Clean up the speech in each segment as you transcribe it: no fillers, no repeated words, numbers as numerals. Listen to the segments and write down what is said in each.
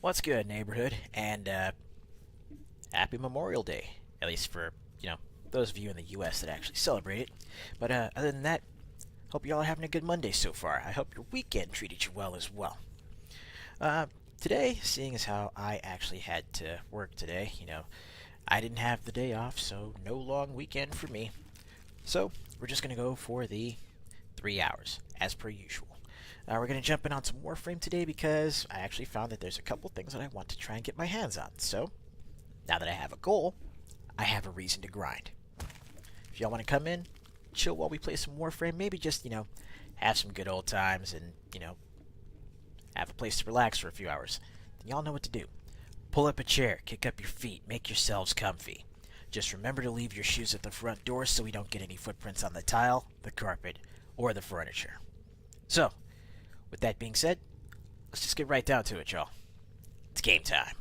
What's good, neighborhood? And happy Memorial Day, at least for those of you in the U.S. that actually celebrate it. But other than that, hope you all are having a good Monday so far. I hope your weekend treated you well as well. Uh, Today, seeing as how I actually had to work today, I didn't have the day off, so no long weekend for me. So we're just gonna go for the 3 hours, as per usual. We're going to jump in on some Warframe today because I actually found that there's a couple things that I want to try and get my hands on. So, now that I have a goal, I have a reason to grind. If y'all want to come in, chill while we play some Warframe, maybe just, have some good old times and, have a place to relax for a few hours, then y'all know what to do. Pull up a chair, kick up your feet, make yourselves comfy. Just remember to leave your shoes at the front door so we don't get any footprints on the tile, the carpet, or the furniture. So, with that being said, let's just get right down to it, y'all. It's game time.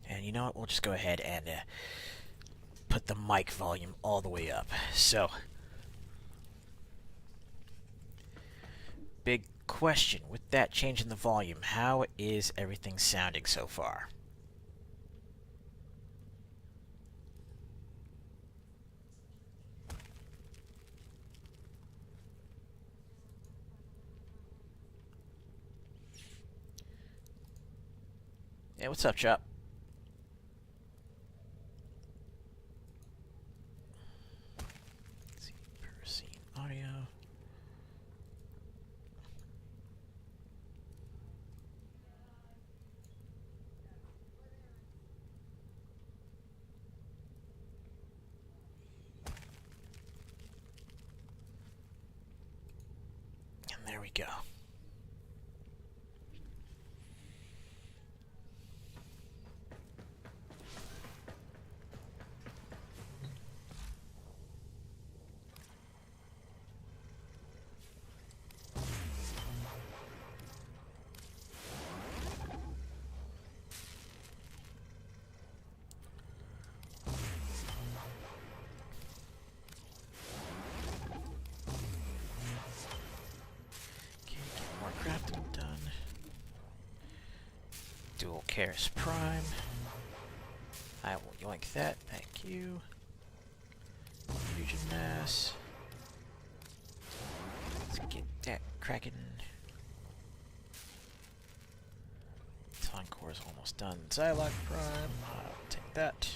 And you know what? We'll just go ahead and put the mic volume all the way up. So, big question with that change in the volume. How is everything sounding so far? Hey, what's up, Chop? Let's see, per scene audio. And there we go. Crafting done. Dual Cedo Prime. I will yoink that, thank you. Fusion Mass. Let's get that cracking. Encore is almost done. Xaku Prime, I'll take that.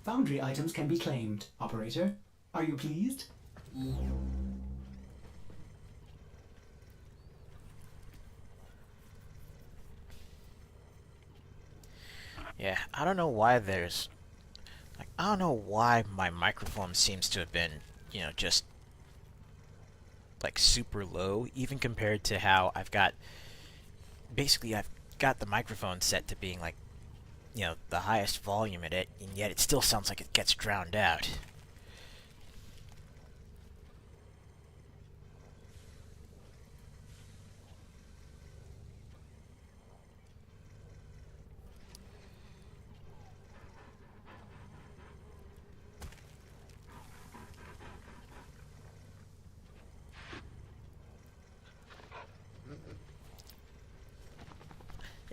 Foundry items can be claimed, operator. Are you pleased? Yeah, I don't know why there's... I don't know why my microphone seems to have been, just, super low, even compared to how I've got... Basically, I've got the microphone set to being, the highest volume at it, and yet it still sounds like it gets drowned out.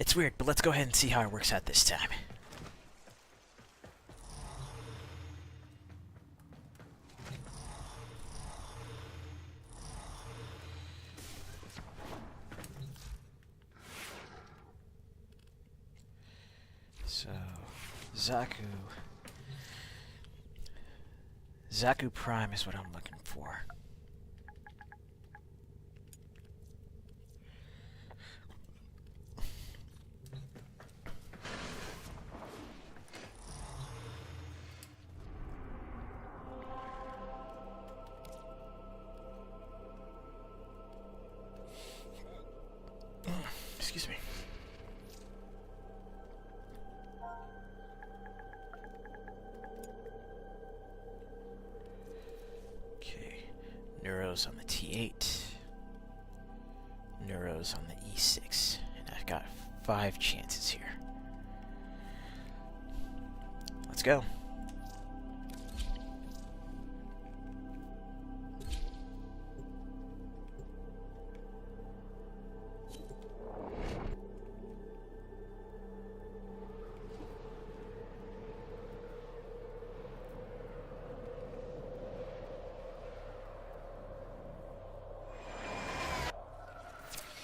It's weird, but let's go ahead and see how it works out this time. So, Xaku Prime is what I'm looking for. Neuros on the T8. Neuros on the E6. And I've got 5 chances here. Let's go.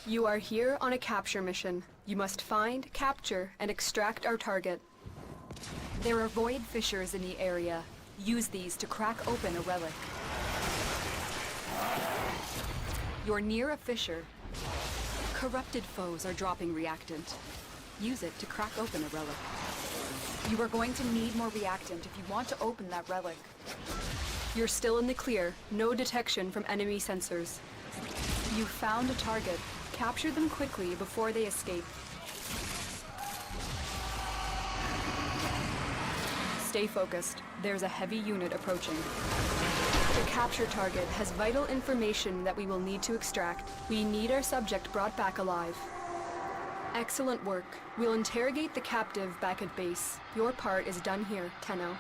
You are here on a capture mission. You must find, capture, and extract our target. There are void fissures in the area. Use these to crack open a relic. You're near a fissure. Corrupted foes are dropping reactant. Use it to crack open a relic. You are going to need more reactant if you want to open that relic. You're still in the clear. No detection from enemy sensors. You found a target. Capture them quickly before they escape. Stay focused. There's a heavy unit approaching. The capture target has vital information that we will need to extract. We need our subject brought back alive. Excellent work. We'll interrogate the captive back at base. Your part is done here, Tenno.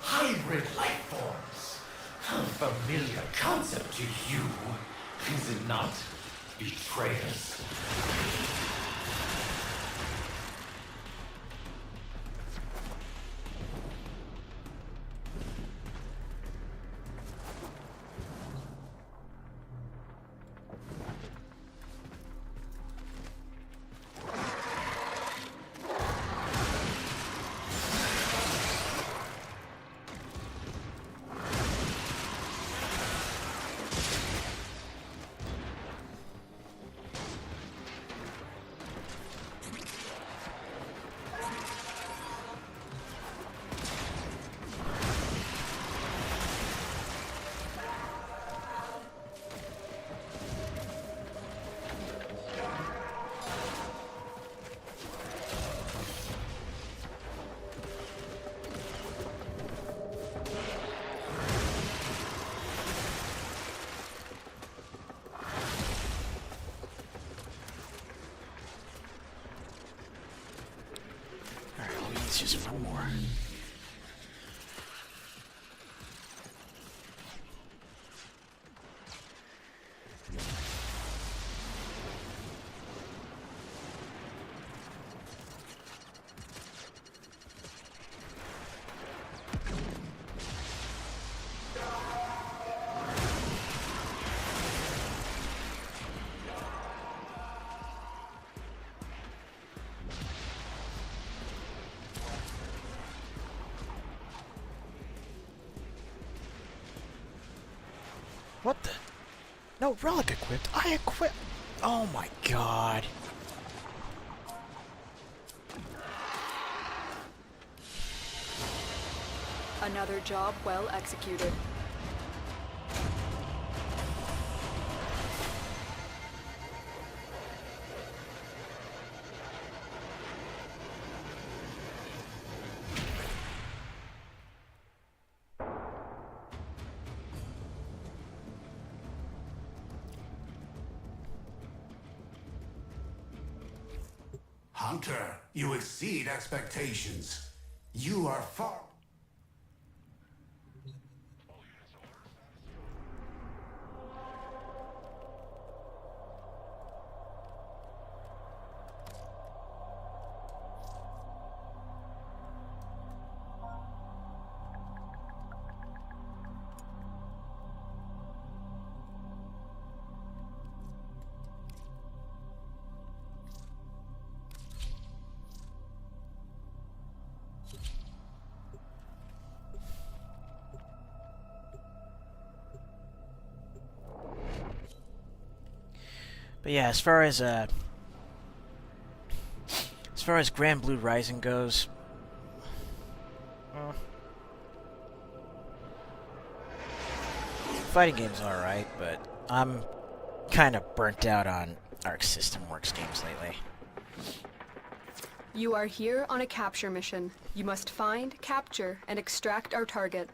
Hybrid life forms. A familiar concept to you, is it not, betrayers? It's just one more. What the? No, relic equipped. I equipped. Oh my god. Another job well executed. Hunter, you exceed expectations. You are far... But yeah, as far as far as Grand Blue Rising goes, fighting games are alright, but I'm kind of burnt out on Arc System Works games lately. You are here on a capture mission. You must find, capture, and extract our target.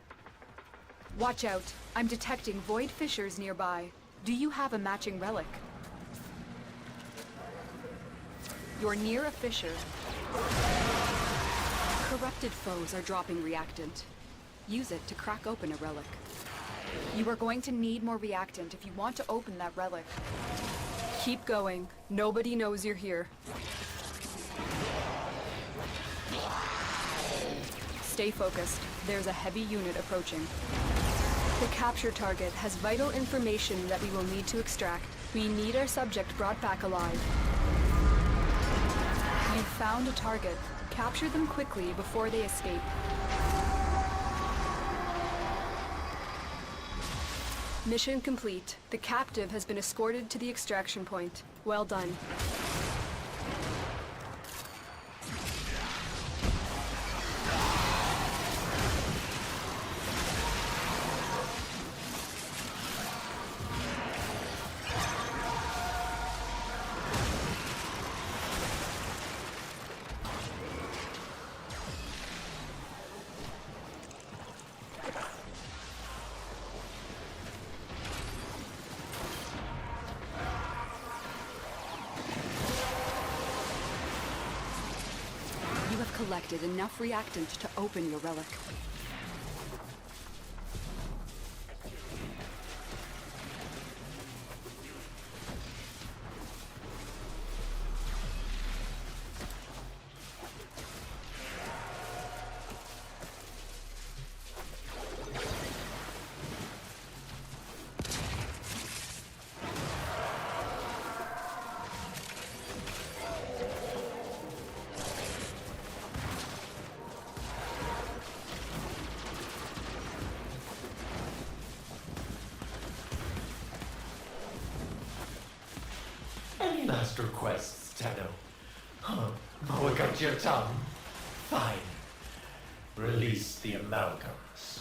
Watch out. I'm detecting void fissures nearby. Do you have a matching relic? You're near a fissure. Corrupted foes are dropping reactant. Use it to crack open a relic. You are going to need more reactant if you want to open that relic. Keep going. Nobody knows you're here. Stay focused. There's a heavy unit approaching. The capture target has vital information that we will need to extract. We need our subject brought back alive. You've found a target. Capture them quickly before they escape. Mission complete. The captive has been escorted to the extraction point. Well done. Collected enough reactant to open your relic. Any last requests, Cedo? Huh? What got your tongue? Fine. Release the amalgams.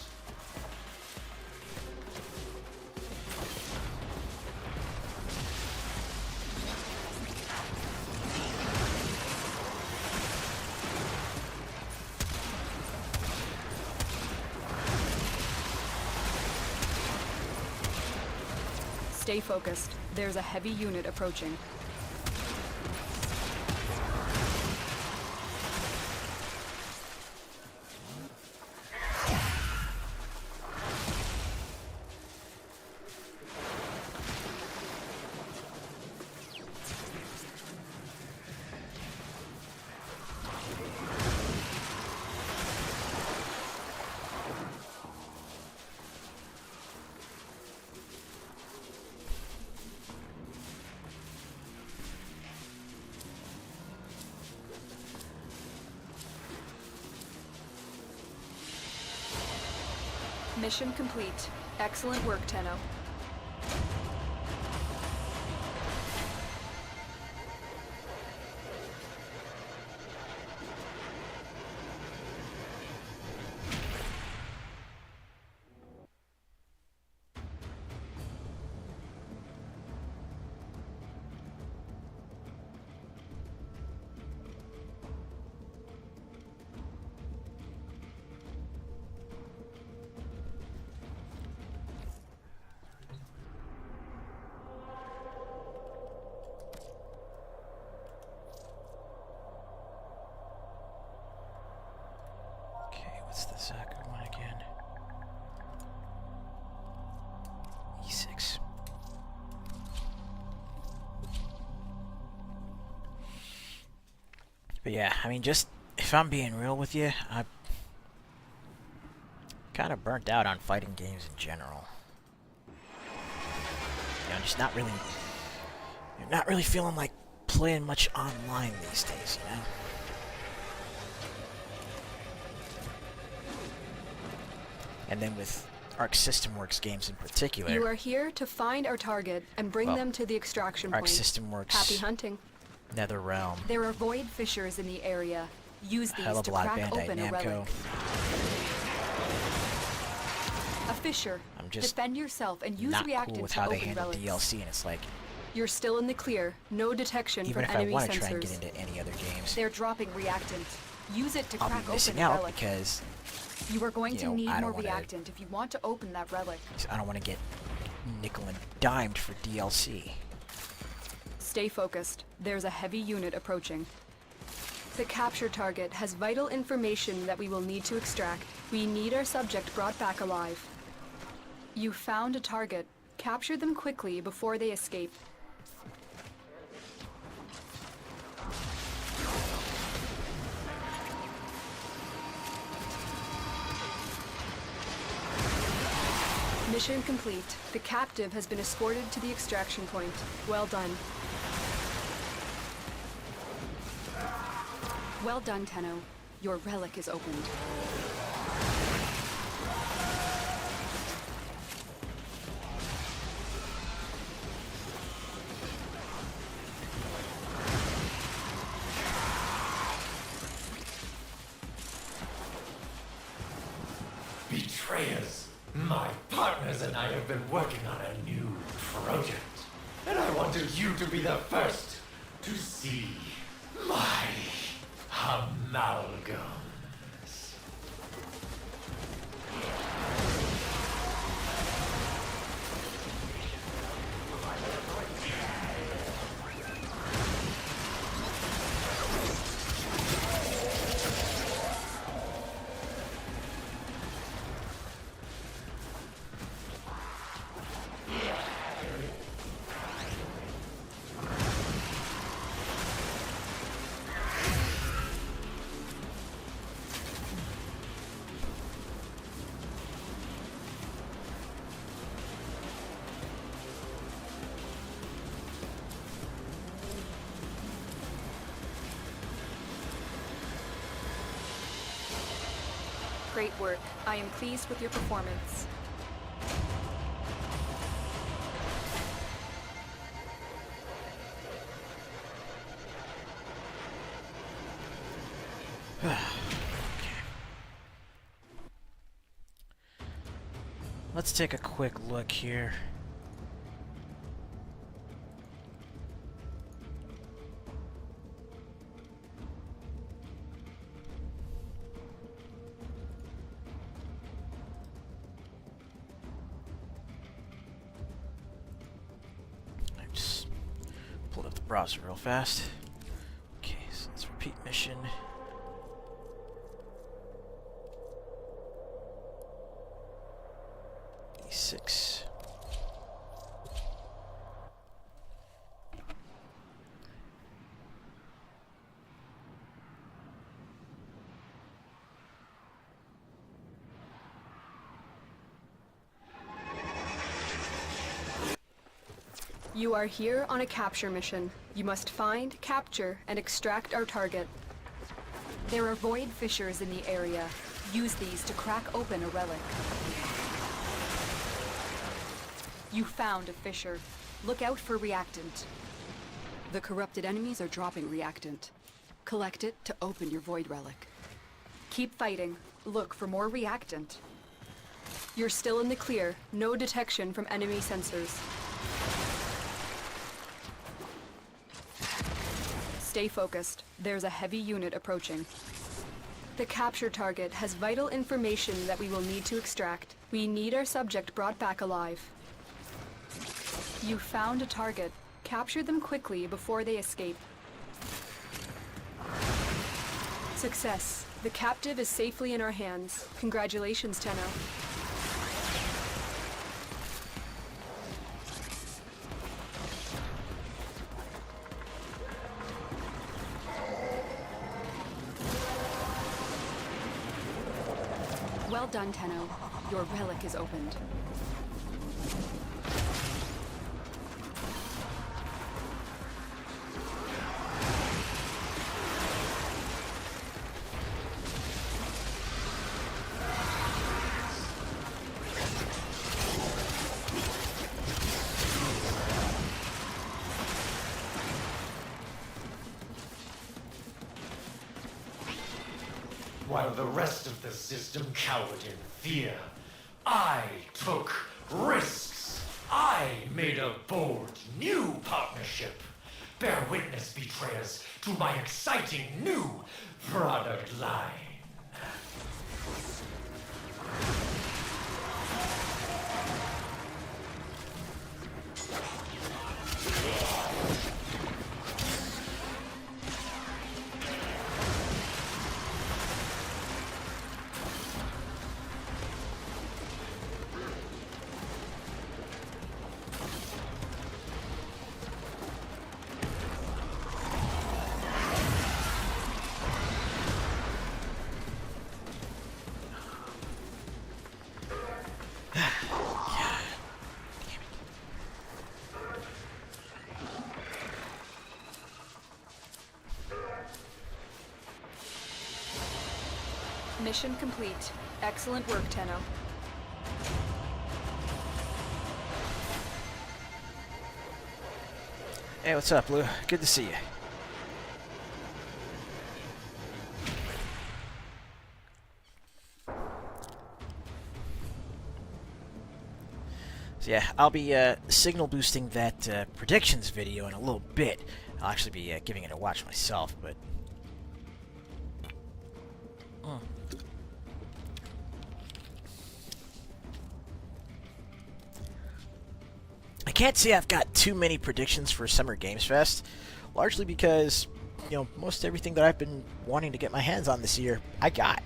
Stay focused. There's a heavy unit approaching. Mission complete. Excellent work, Tenno. What's the Xaku one again? E6. But yeah, I mean, just if I'm being real with you, I'm kind of burnt out on fighting games in general. You know, just not really feeling like playing much online these days, you know? And then with Arc System Works games in particular. You are here to find our target and bring Well, them to the extraction Arc point. System Works Happy hunting. Nether Realm. There are void fissures in the area. Use these Hell of to a lot of crack Bandai open a relic. Namco. A fissure. I'm just Defend yourself and use not reactant cool with to how they open handle relics. DLC, and it's like, You're still in the clear. No detection even from if I enemy want to sensors. try and get into any other games, They're dropping reactant. Use it to I'll crack be missing open a out relic. because You are going you to know, need I more don't wanna- reactant if you want to open that relic. I don't want to get nickel and dimed for DLC. Stay focused. There's a heavy unit approaching. The capture target has vital information that we will need to extract. We need our subject brought back alive. You found a target. Capture them quickly before they escape. Mission complete. The captive has been escorted to the extraction point. Well done. Well done, Tenno. Your relic is opened. Betrayers! My partners and I have been working on a new project. And I wanted you to be the first to see my amalgams. Great work. I am pleased with your performance. Let's take a quick look here. I just pulled up the browser real fast. Okay, so let's repeat mission. E6. You are here on a capture mission. You must find, capture, and extract our target. There are void fissures in the area. Use these to crack open a relic. You found a fissure. Look out for reactant. The corrupted enemies are dropping reactant. Collect it to open your void relic. Keep fighting. Look for more reactant. You're still in the clear. No detection from enemy sensors. Stay focused. There's a heavy unit approaching. The capture target has vital information that we will need to extract. We need our subject brought back alive. You found a target. Capture them quickly before they escape. Success. The captive is safely in our hands. Congratulations, Tenno. Well done, Tenno. Your relic is opened. while the rest of the system cowered in fear. I took risks. I made a bold new partnership. Bear witness, betrayers, to my exciting new product line. Mission complete. Excellent work, Tenno. Hey, what's up, Lou? Good to see you. So yeah, I'll be signal boosting that predictions video in a little bit. I'll actually be giving it a watch myself, but... I can't say I've got too many predictions for Summer Games Fest, largely because, you know, most everything that I've been wanting to get my hands on this year, I got.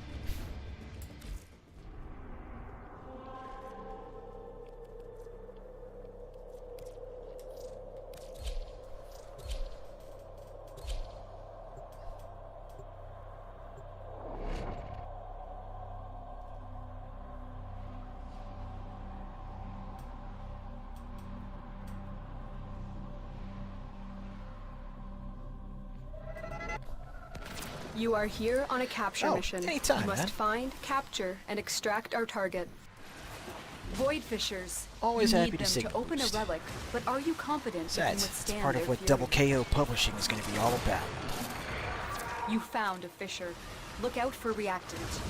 You are here on a capture mission. Anytime, you must man. find, capture, and extract our target. Void Fishers. Always you happy need to them signal to open boost. a relic, but are you confident you can Besides, withstand it's part of their what fury? Double KO Publishing is going to be all about. You found a fisher. Look out for reactant.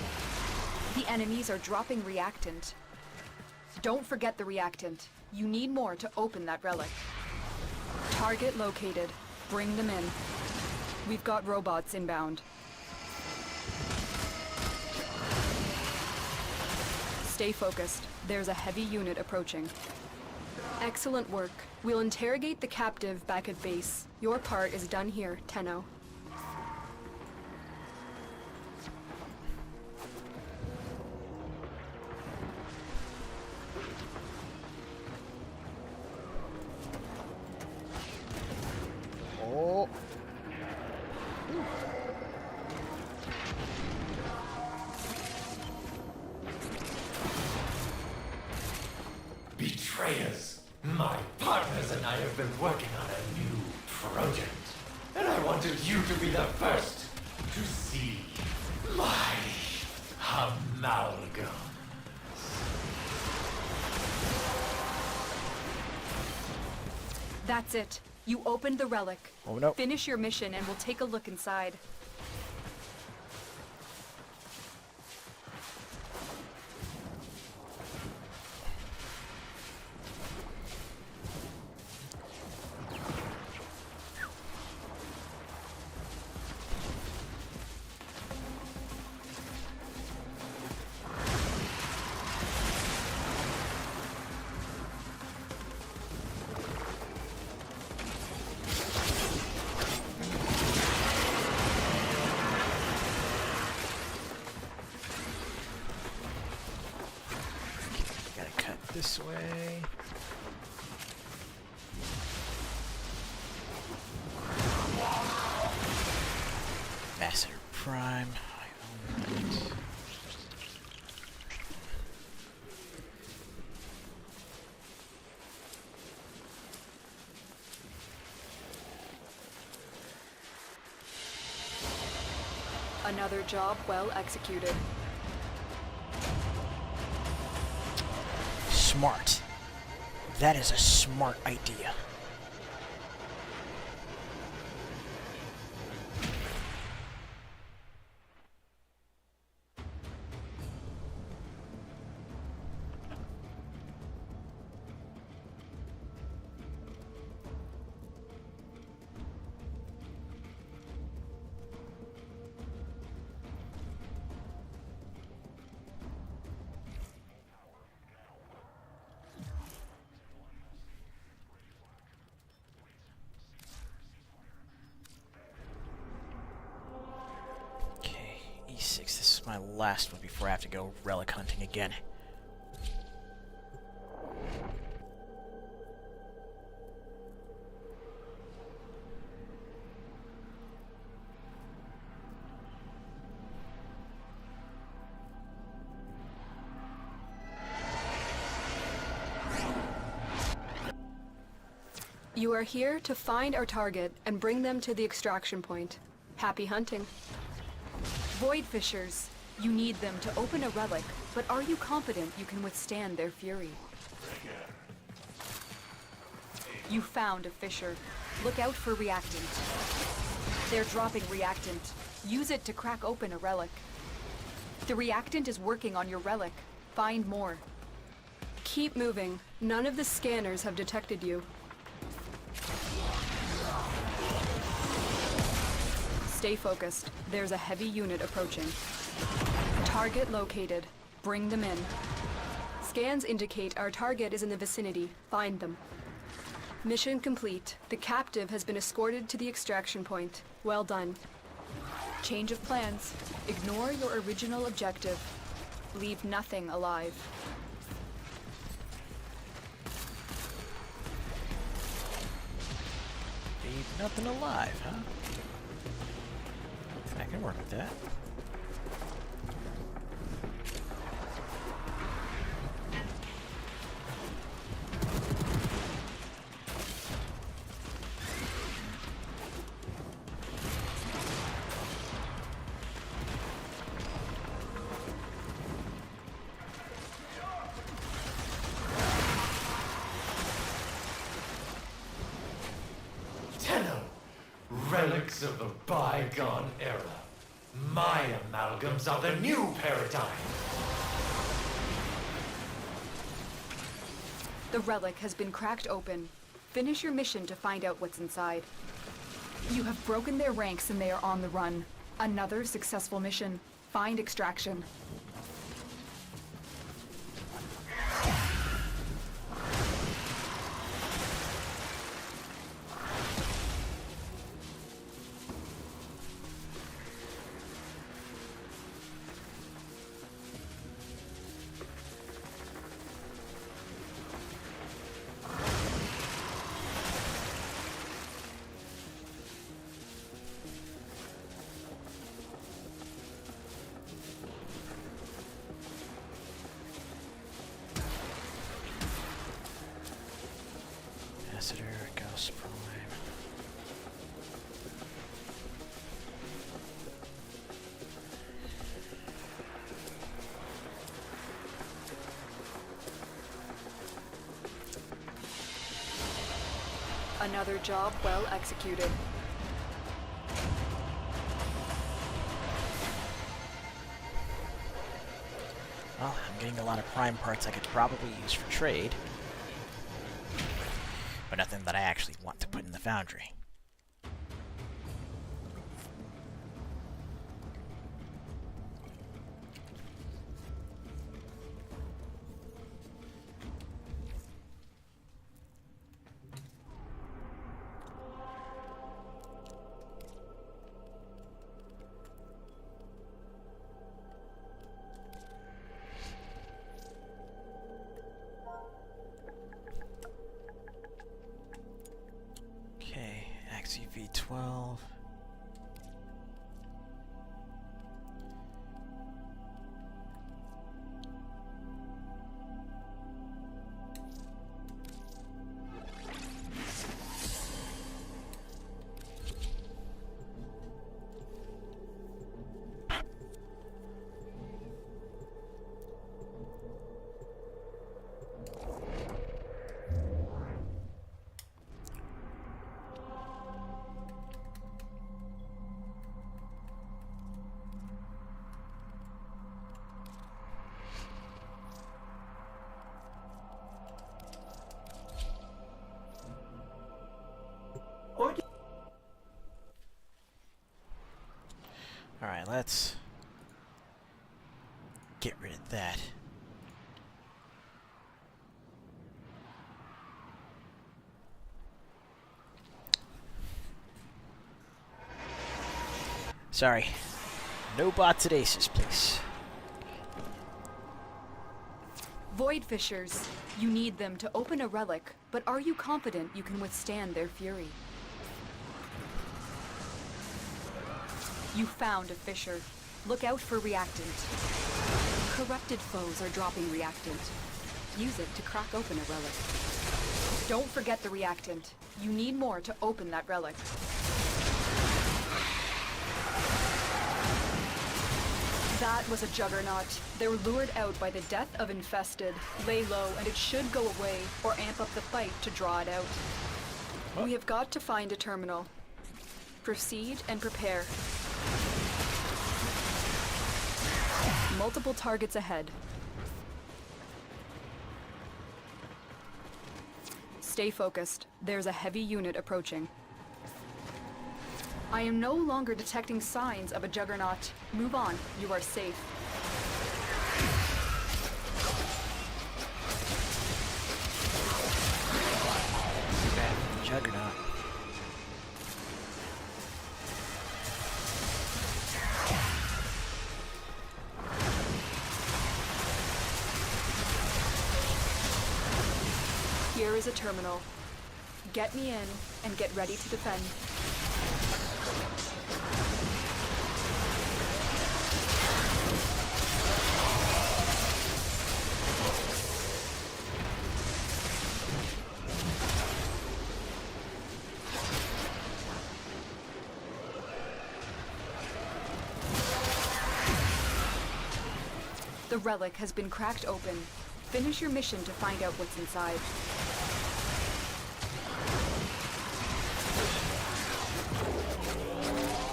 The enemies are dropping reactant. Don't forget the reactant. You need more to open that relic. Target located. Bring them in. We've got robots inbound. Stay focused. There's a heavy unit approaching. Excellent work. We'll interrogate the captive back at base. Your part is done here, Tenno. Oh. Betrayers, my partners and I have been working on a new project. And I wanted you to be the first to see my amalgam. That's it. You opened the relic. Oh no. Finish your mission and we'll take a look inside. Gotta cut this way. Cedo Prime. I own that. Another job well executed. Smart. That is a smart idea. last one before I have to go relic hunting again. You are here to find our target and bring them to the extraction point. Happy hunting. Void Fishers. You need them to open a relic, but are you confident you can withstand their fury? You found a fissure. Look out for reactant. They're dropping reactant. Use it to crack open a relic. The reactant is working on your relic. Find more. Keep moving. None of the scanners have detected you. Stay focused. There's a heavy unit approaching. Target located. Bring them in. Scans indicate our target is in the vicinity. Find them. Mission complete. The captive has been escorted to the extraction point. Well done. Change of plans. Ignore your original objective. Leave nothing alive. Leave nothing alive, huh? I can work with that. Relics of a bygone era. My amalgams are the new paradigm. The relic has been cracked open. Finish your mission to find out what's inside. You have broken their ranks and they are on the run. Another successful mission. Find extraction. Cedo Prime. Another job well executed. Well, I'm getting a lot of prime parts I could probably use for trade, but nothing that I actually want to put in the foundry. V12. Alright, let's get rid of that. Sorry. No bots at Aces, please. Void Fissures. You need them to open a relic, but are you confident you can withstand their fury? You found a fissure. Look out for reactant. Corrupted foes are dropping reactant. Use it to crack open a relic. Don't forget the reactant. You need more to open that relic. That was a juggernaut. They were lured out by the death of Infested. Lay low and it should go away, or amp up the fight to draw it out. What? We have got to find a terminal. Proceed and prepare. Multiple targets ahead. Stay focused. There's a heavy unit approaching. I am no longer detecting signs of a juggernaut. Move on. You are safe. Bad for the Juggernaut. Here is a terminal. Get me in and get ready to defend. The relic has been cracked open. Finish your mission to find out what's inside.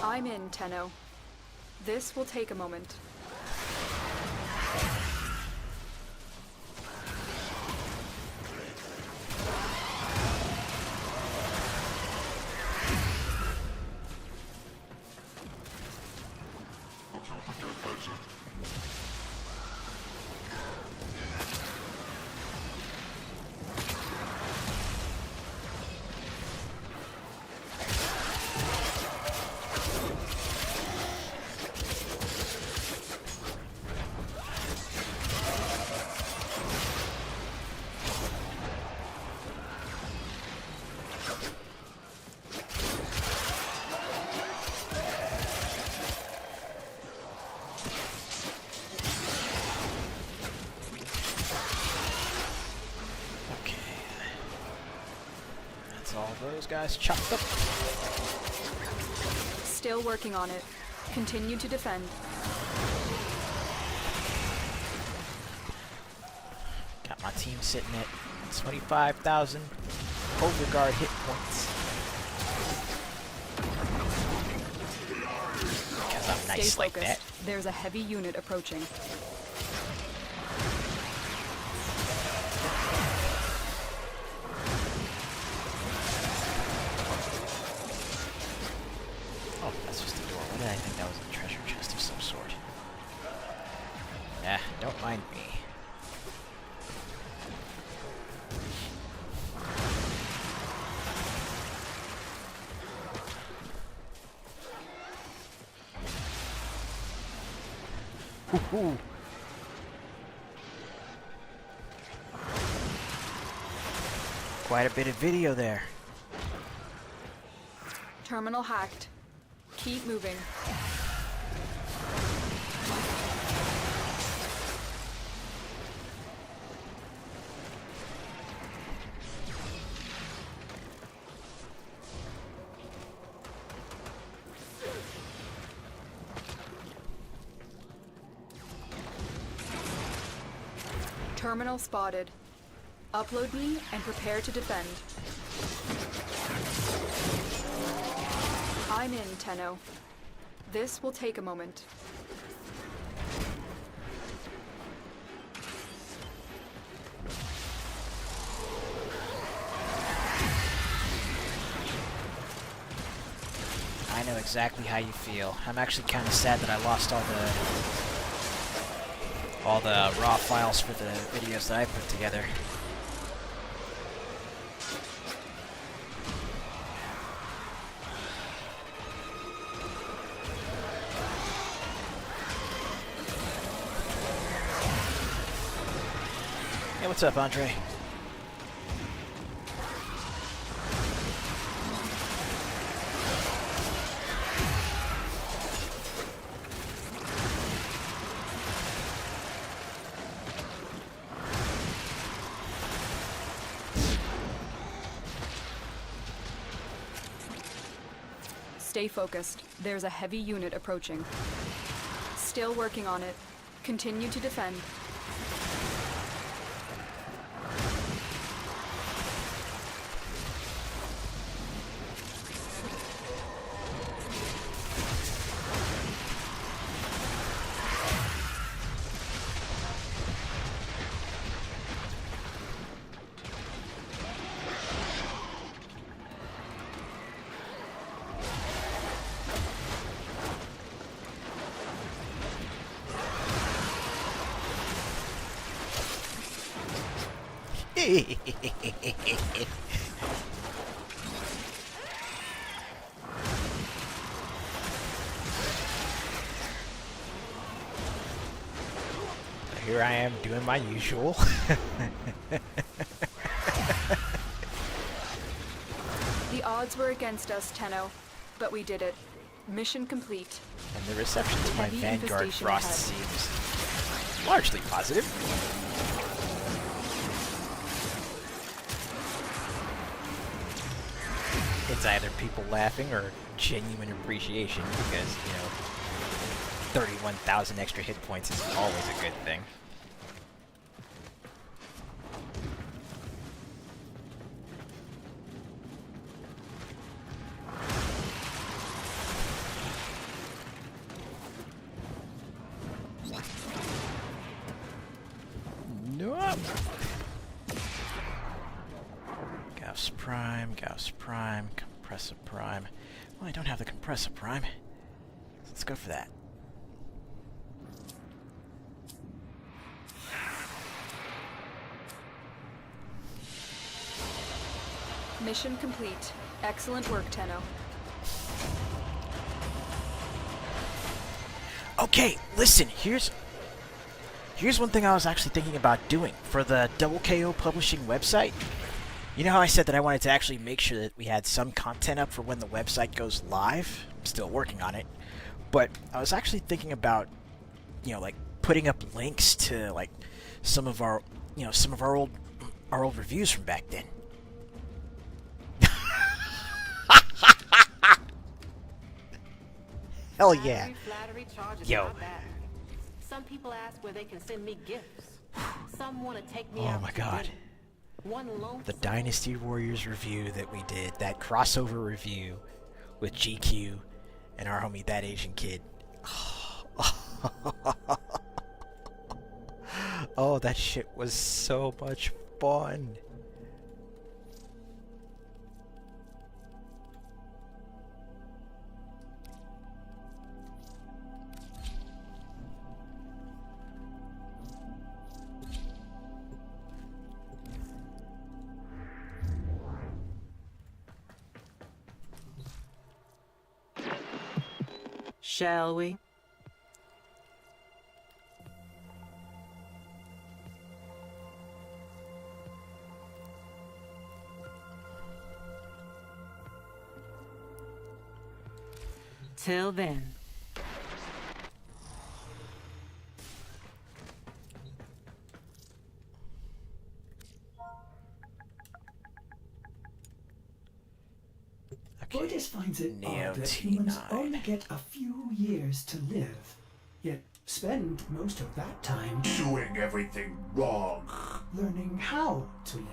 I'm in, Tenno. This will take a moment. All those guys chopped up. Still working on it. Continue to defend. Got my team sitting at 25,000 overguard hit points. Because I'm nice Stay like focused. that. There's a heavy unit approaching. Oh, that's just a door. What did I think that was? A treasure chest of some sort. Yeah, don't mind me. Woohoo! Quite a bit of video there. Terminal hacked. Keep moving. Terminal spotted. Upload me and prepare to defend. I'm in, Tenno. This will take a moment. I know exactly how you feel. I'm actually kind of sad that I lost all the raw files for the videos that I put together. What's up, Andre? Stay focused. There's a heavy unit approaching. Still working on it. Continue to defend. Here I am doing my usual. The odds were against us, Tenno, but we did it. Mission complete. And the reception to my Heavy Vanguard infestation Frost ahead. seems largely positive. It's either people laughing or genuine appreciation because, you know, 31,000 extra hit points is always a good thing. Nope. Gauss Prime, Compressor Prime. Well, I don't have the Compressor Prime. Let's go for that. Mission complete. Excellent work, Tenno. Okay, listen, here's one thing I was actually thinking about doing for the Double KO Publishing website. You know how I said that I wanted to actually make sure that we had some content up for when the website goes live? I'm still working on it. But I was actually thinking about, you know, like putting up links to like some of our old reviews from back then. Hell yeah. Flattery charges Yo. not bad. Some people ask where they can send me gifts. Some want to take me Oh out my to god. dinner. One lone The Dynasty Warriors review that we did, that crossover review with GQ and our homie That Asian Kid. Oh, that shit was so much fun. Shall we? Till then. Okay. Borges finds it Neo odd that humans T9. only get a few years to live, yet spend most of that time Doing everything wrong. learning how to live.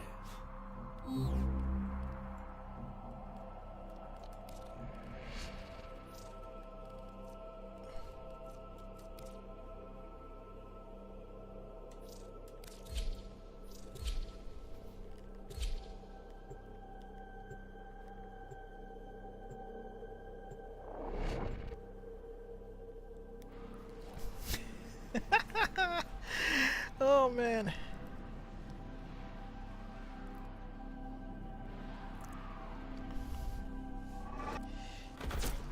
Oh man.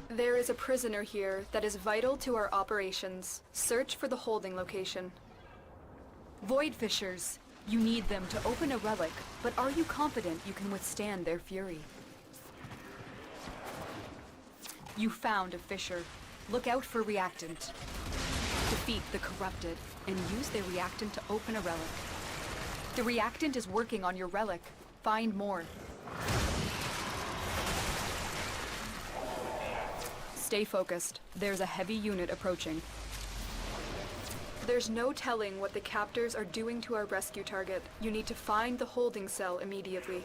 There is a prisoner here that is vital to our operations. Search for the holding location. Void Fishers, You need them to open a relic, but are you confident you can withstand their fury? You found a fissure. Look out for reactant. Defeat the corrupted, and use their reactant to open a relic. The reactant is working on your relic. Find more. Stay focused. There's a heavy unit approaching. There's no telling what the captors are doing to our rescue target. You need to find the holding cell immediately.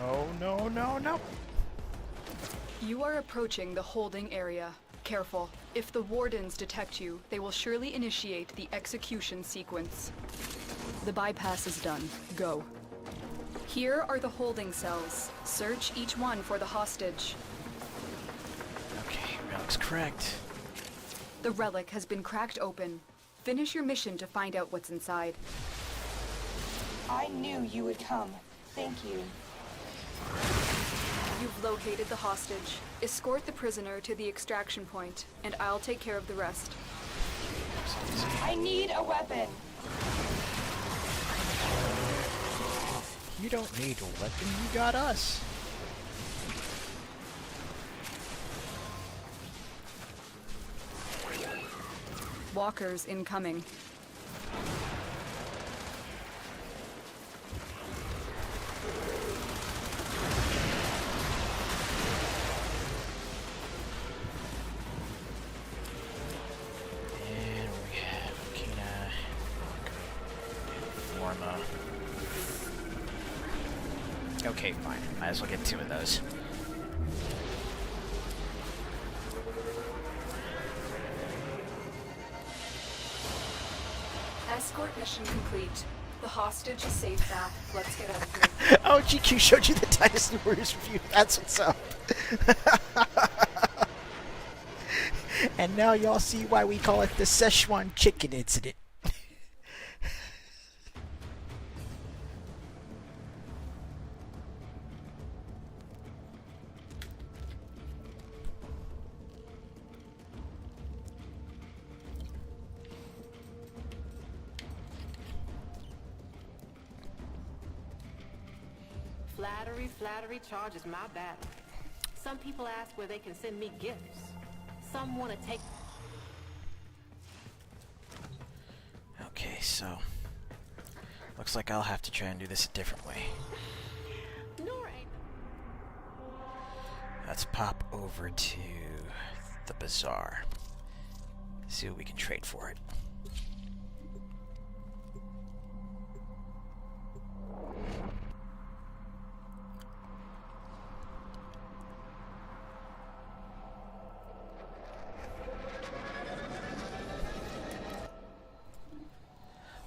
Oh, no, no, no. You are approaching the holding area. Careful. If the wardens detect you, they will surely initiate the execution sequence. The bypass is done. Go. Here are the holding cells. Search each one for the hostage. Okay, relic's correct. The relic has been cracked open. Finish your mission to find out what's inside. I knew you would come. Thank you. You've located the hostage. Escort the prisoner to the extraction point, and I'll take care of the rest. I need a weapon. You don't need a weapon, you got us. Walkers incoming. And we have Kina, Forma. Okay, fine. Might as well get two of those. Escort mission complete. The hostage is safe now. Let's get out of here. Oh, GQ showed you the Dynasty Warriors review. That's what's up. And now y'all see why we call it the Szechuan Chicken Incident. Flattery charges my battle. Some people ask where they can send me gifts. Some want to take... Okay, so looks like I'll have to try and do this a different way. Let's pop over to the bazaar. See what we can trade for it.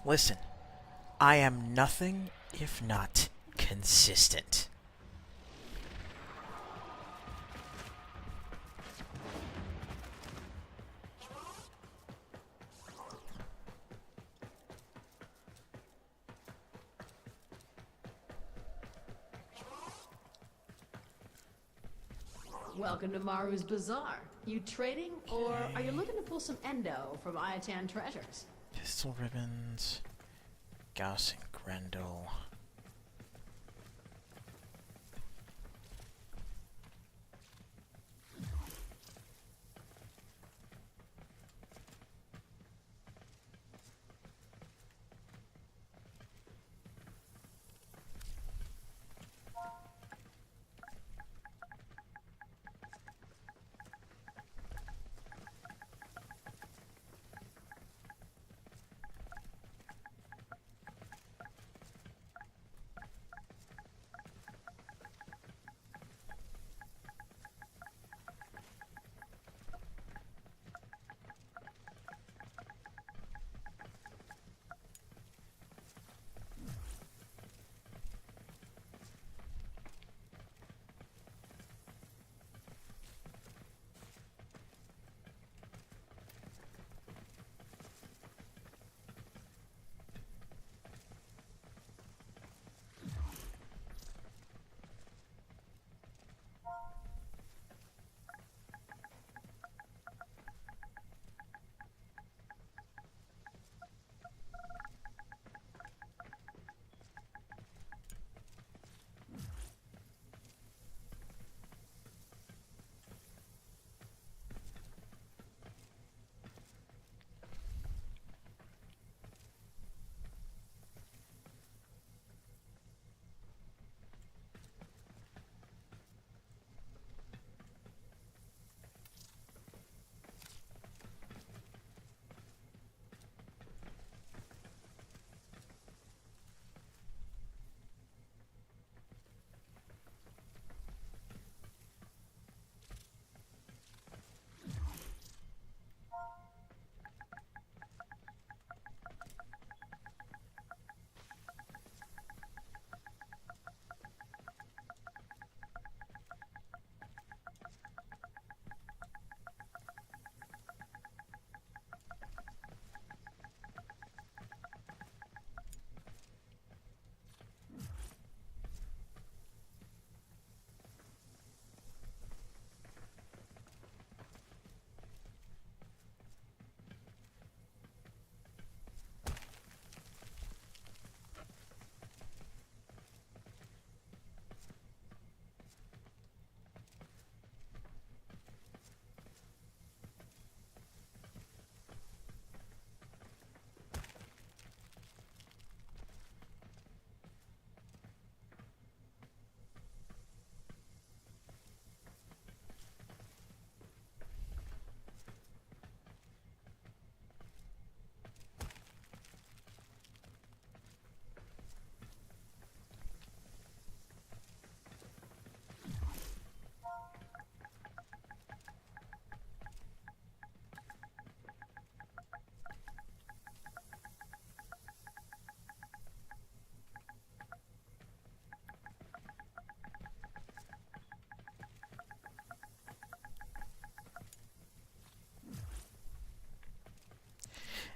Listen, I am nothing if not consistent. Welcome to Maru's Bazaar. You trading, or are you looking to pull some endo from Ayatan treasures? Pistol ribbons, Gauss and Grendel.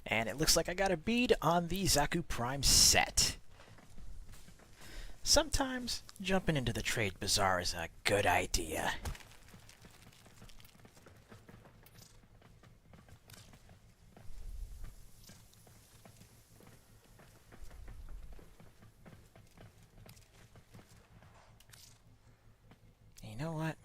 And it looks like I got a bead on the Xaku Prime set. Sometimes jumping into the trade bazaar is a good idea. You know what?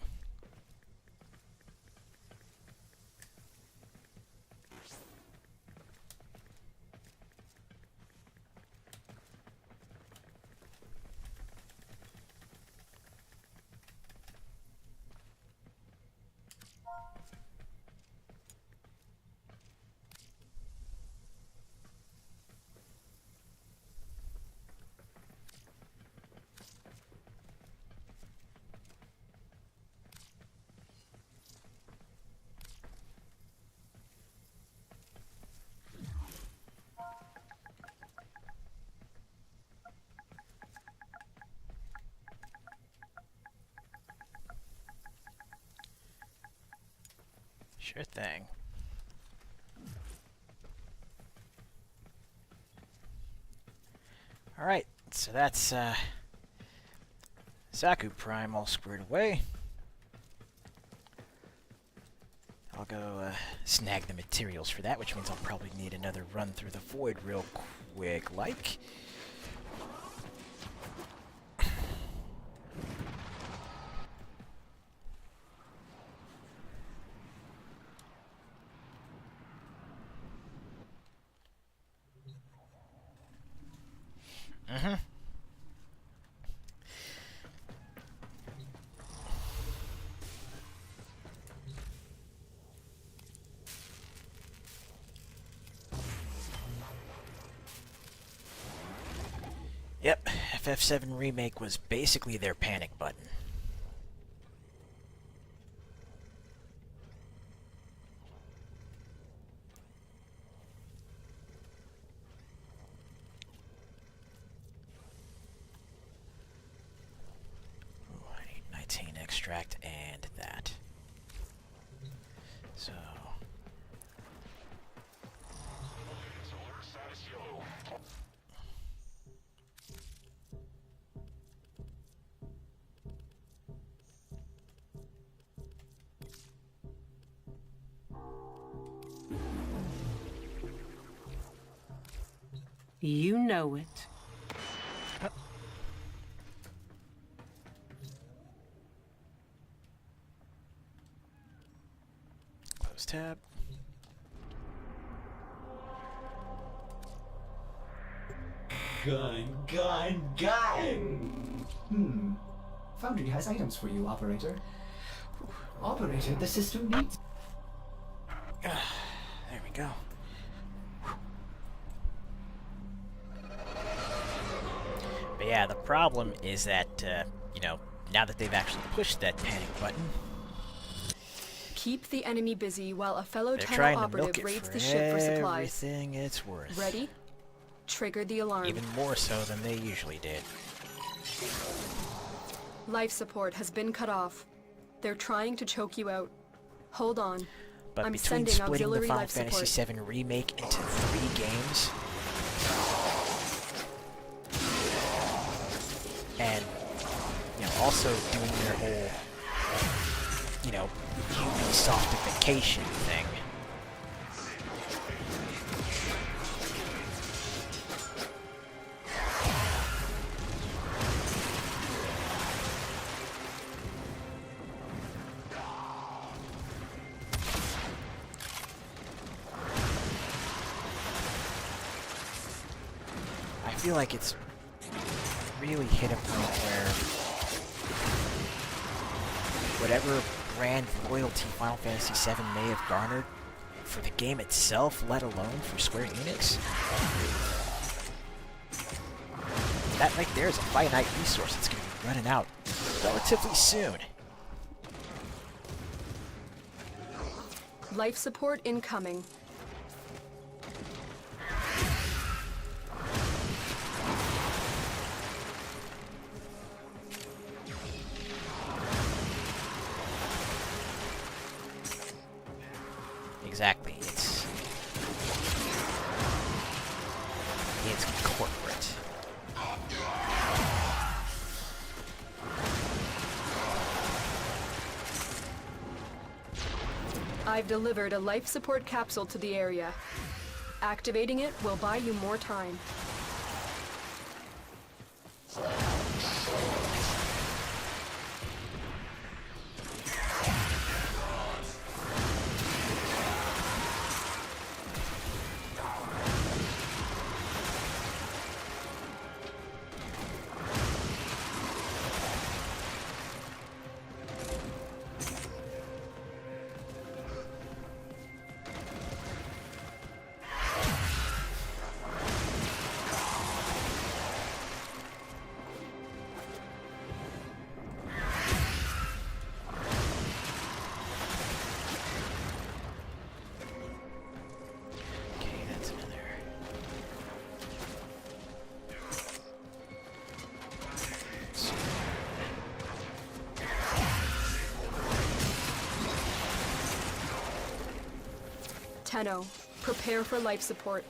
Sure thing. Alright, so that's Xaku Prime all squared away. I'll go snag the materials for that, which means I'll probably need another run through the void real quick, like. Yep, FF7 Remake was basically their panic button. Ooh, I need 19 extract and that. So... You know it. Close tab. Gun! Foundry has items for you, Operator. Operator, the system needs... There we go. But yeah, the problem is that, you know, now that they've actually pushed that panic button, Keep the enemy busy while a fellow they're tunnel trying to milk operative it raids for the ship for supplies. everything it's worth. Ready? Trigger the alarm. Even more so than they usually did. Life support has been cut off. They're trying to choke you out. Hold on. But I'm between sending splitting the auxiliary Final life Fantasy support. VII Remake into 3 games, and, you know, also doing their whole, you know, Ubisoftification thing. I feel like it's really hit a point where whatever brand loyalty Final Fantasy VII may have garnered for the game itself, let alone for Square Enix, that right there is a finite resource that's going to be running out relatively soon. Life support incoming. Exactly. It's I've delivered a life support capsule to the area. Activating it will buy you more time. Okay, that's another. Tenno, prepare for life support.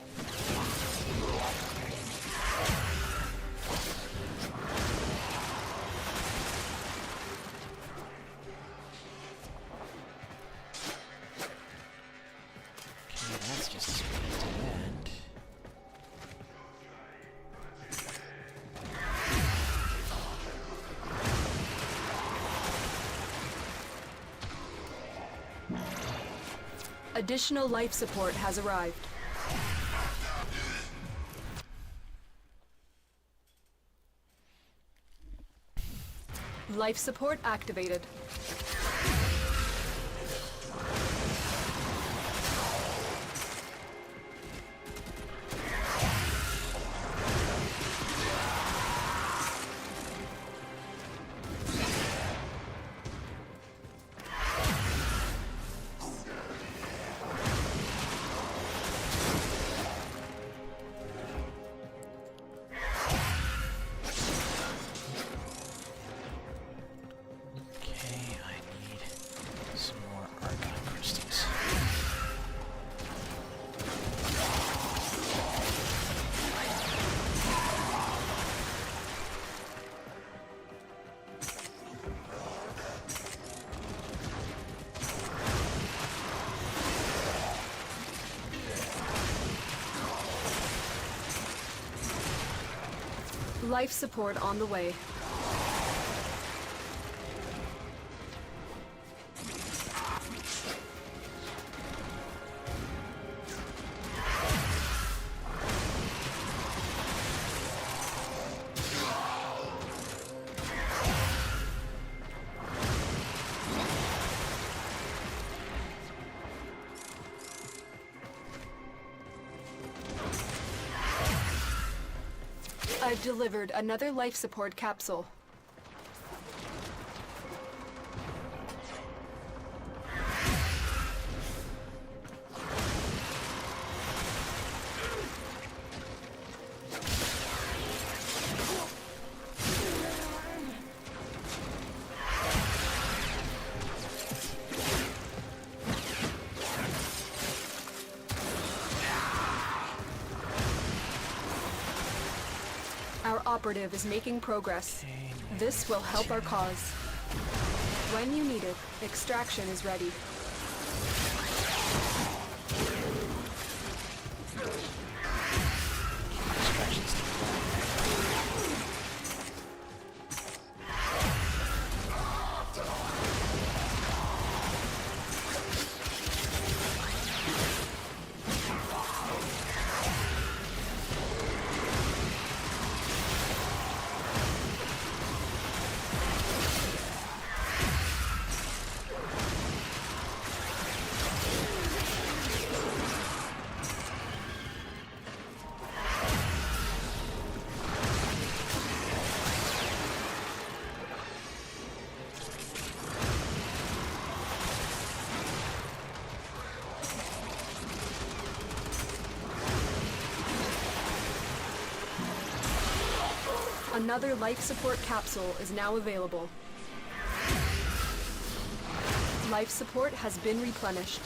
Okay, that's just as good as the end. Additional life support has arrived. Life support activated. Okay, I need some more argon crystals. Life support on the way. I've delivered another life support capsule. Our operative is making progress. This will help our cause. When you need it, extraction is ready. Extraction's Another life support capsule is now available. Life support has been replenished.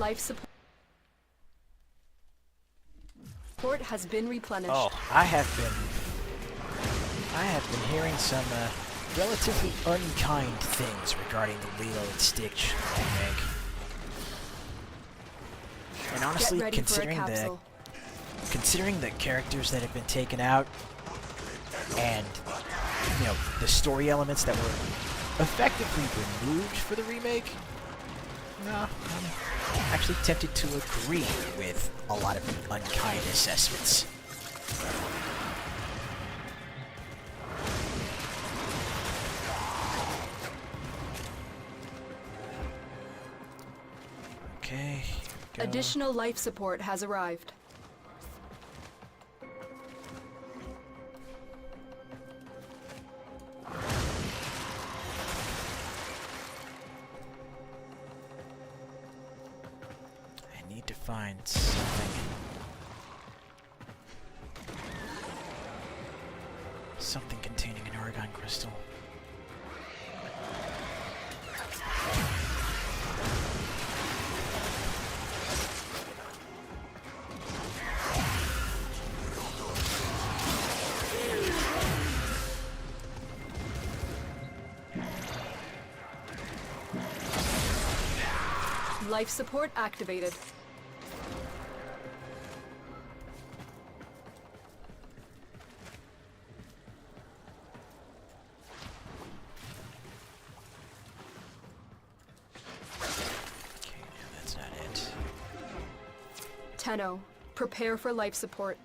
Life support has been replenished. Oh, I have been hearing some relatively unkind things regarding the Lilo and Stitch remake. And honestly, Get ready considering the characters that have been taken out, and you know the story elements that were effectively removed for the remake, no, I'm actually tempted to agree with a lot of the unkind assessments. Okay. Go. Additional life support has arrived. I need to find something. Something containing an argon crystal. Life support activated. Okay, no, that's not it. Tenno, prepare for life support.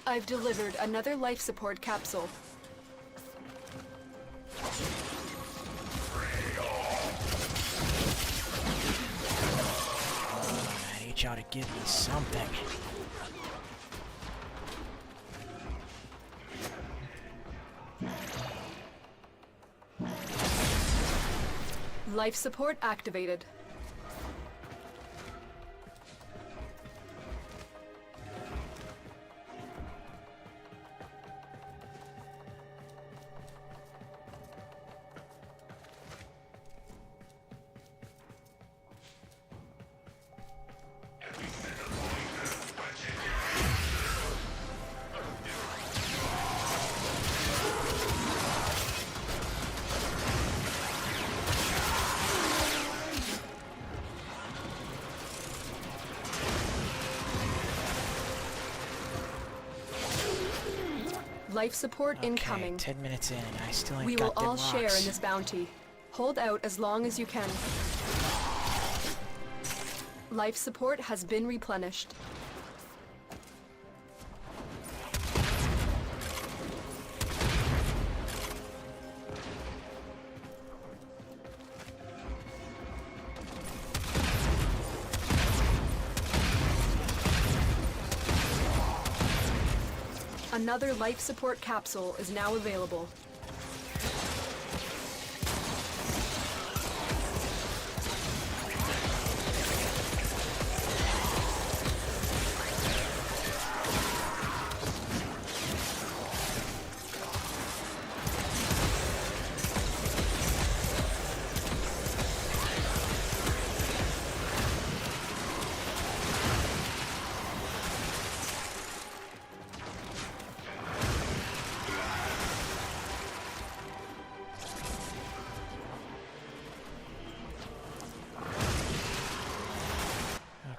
I've delivered another life support capsule. I need y'all to give me something. Life support activated. Life support Okay, incoming. 10 minutes in and I still ain't We got will all them share rocks. in this bounty. Hold out as long as you can. Life support has been replenished. Another life support capsule is now available.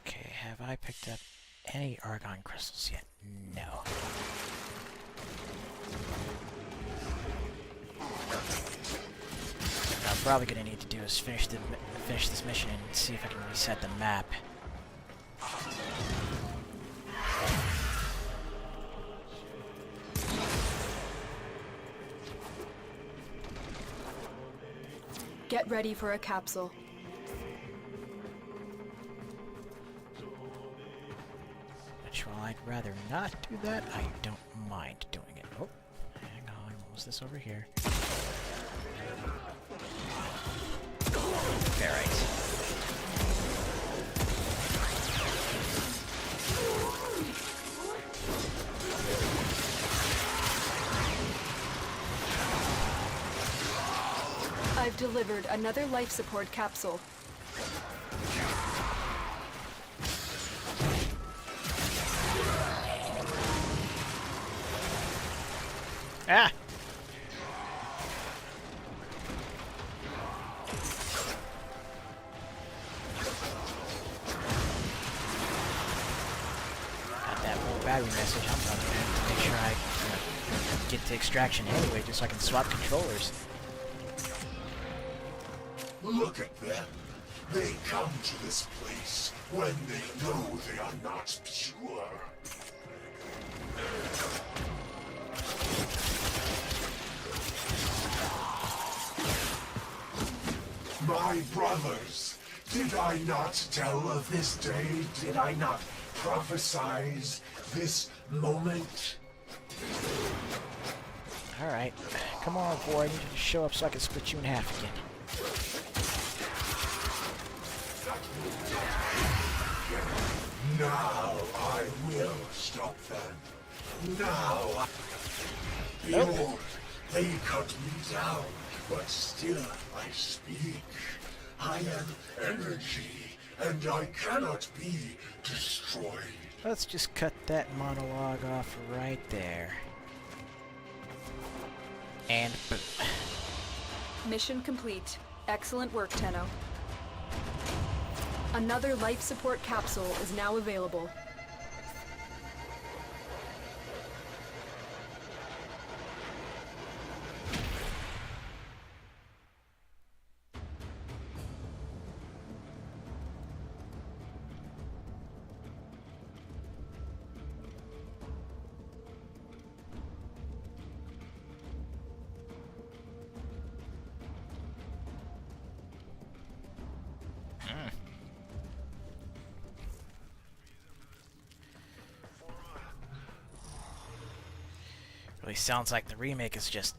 Okay, have I picked up any argon crystals yet? No. What I'm probably gonna need to do is finish this mission and see if I can reset the map. Get ready for a capsule. Which will I rather not do that, I don't mind doing it. Oh, hang on. What was this over here? Alright. I've delivered another life support capsule. Ah! Got that little battery message. I'm gonna have to make sure I get to extraction anyway, just so I can swap controllers. Look at them. They come to this place when they know they are not pure. My brothers, did I not tell of this day? Did I not prophesize this moment? Alright. Come on, boy. I need you to show up so I can split you in half again. Now I will stop them. Now. Behold, they cut me down, but still I speak. I am energy, and I cannot be destroyed. Let's just cut that monologue off right there. And boom. Mission complete. Excellent work, Tenno. Another life support capsule is now available. Really sounds like the remake is just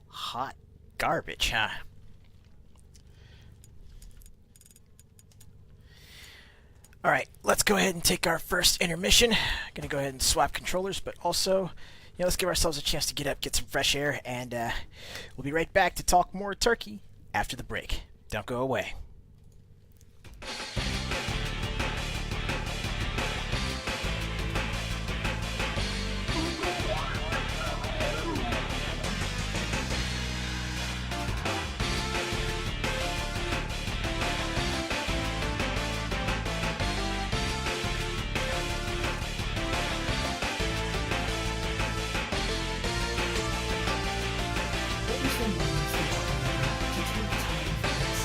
hot garbage, huh? Alright, let's go ahead and take our first intermission. Gonna go ahead and swap controllers, but also, let's give ourselves a chance to get up, get some fresh air, and we'll be right back to talk more turkey after the break. Don't go away. What was the moment for Dr. to take time for this?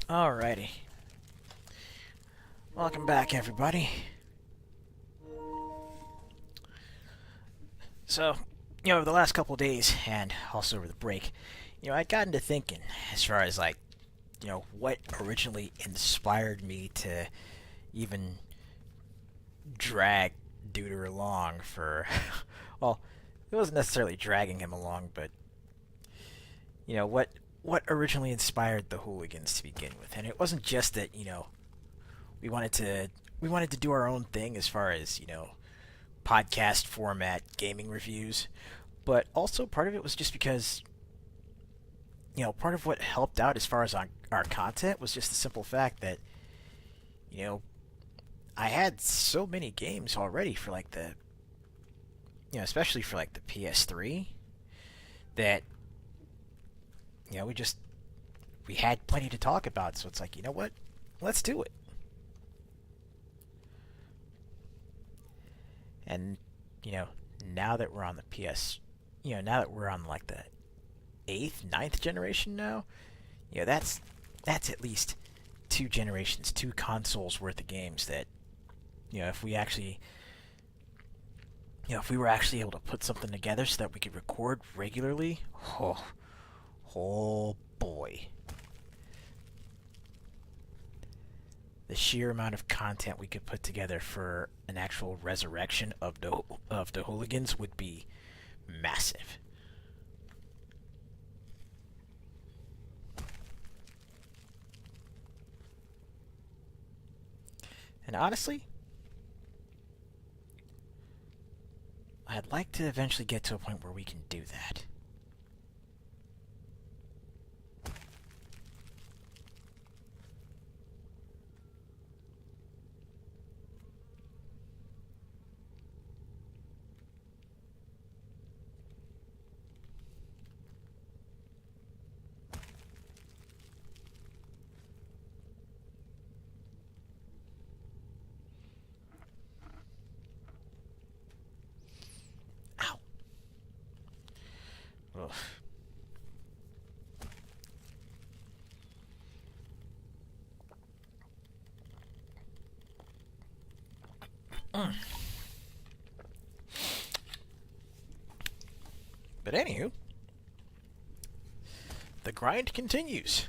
Alrighty. Welcome back, everybody. So, over the last couple of days, and also over the break, I'd gotten to thinking, as far as, like, what originally inspired me to even drag Duder along for, well, it wasn't necessarily dragging him along, but, what originally inspired the Hooligans to begin with. And it wasn't just that, we wanted to do our own thing as far as, podcast format gaming reviews, but also part of it was just because, part of what helped out as far as our content was just the simple fact that, I had so many games already for like the, especially for like the PS3, that, we had plenty to talk about, so it's like, what? Let's do it. And, now that we're on the now that we're on like the 8th, 9th generation now, that's at least 2 generations, 2 consoles worth of games that, if we actually, if we were actually able to put something together so that we could record regularly, oh boy. The sheer amount of content we could put together for an actual resurrection of the Hooligans would be massive. And honestly, I'd like to eventually get to a point where we can do that. Ugh. But anywho, the grind continues.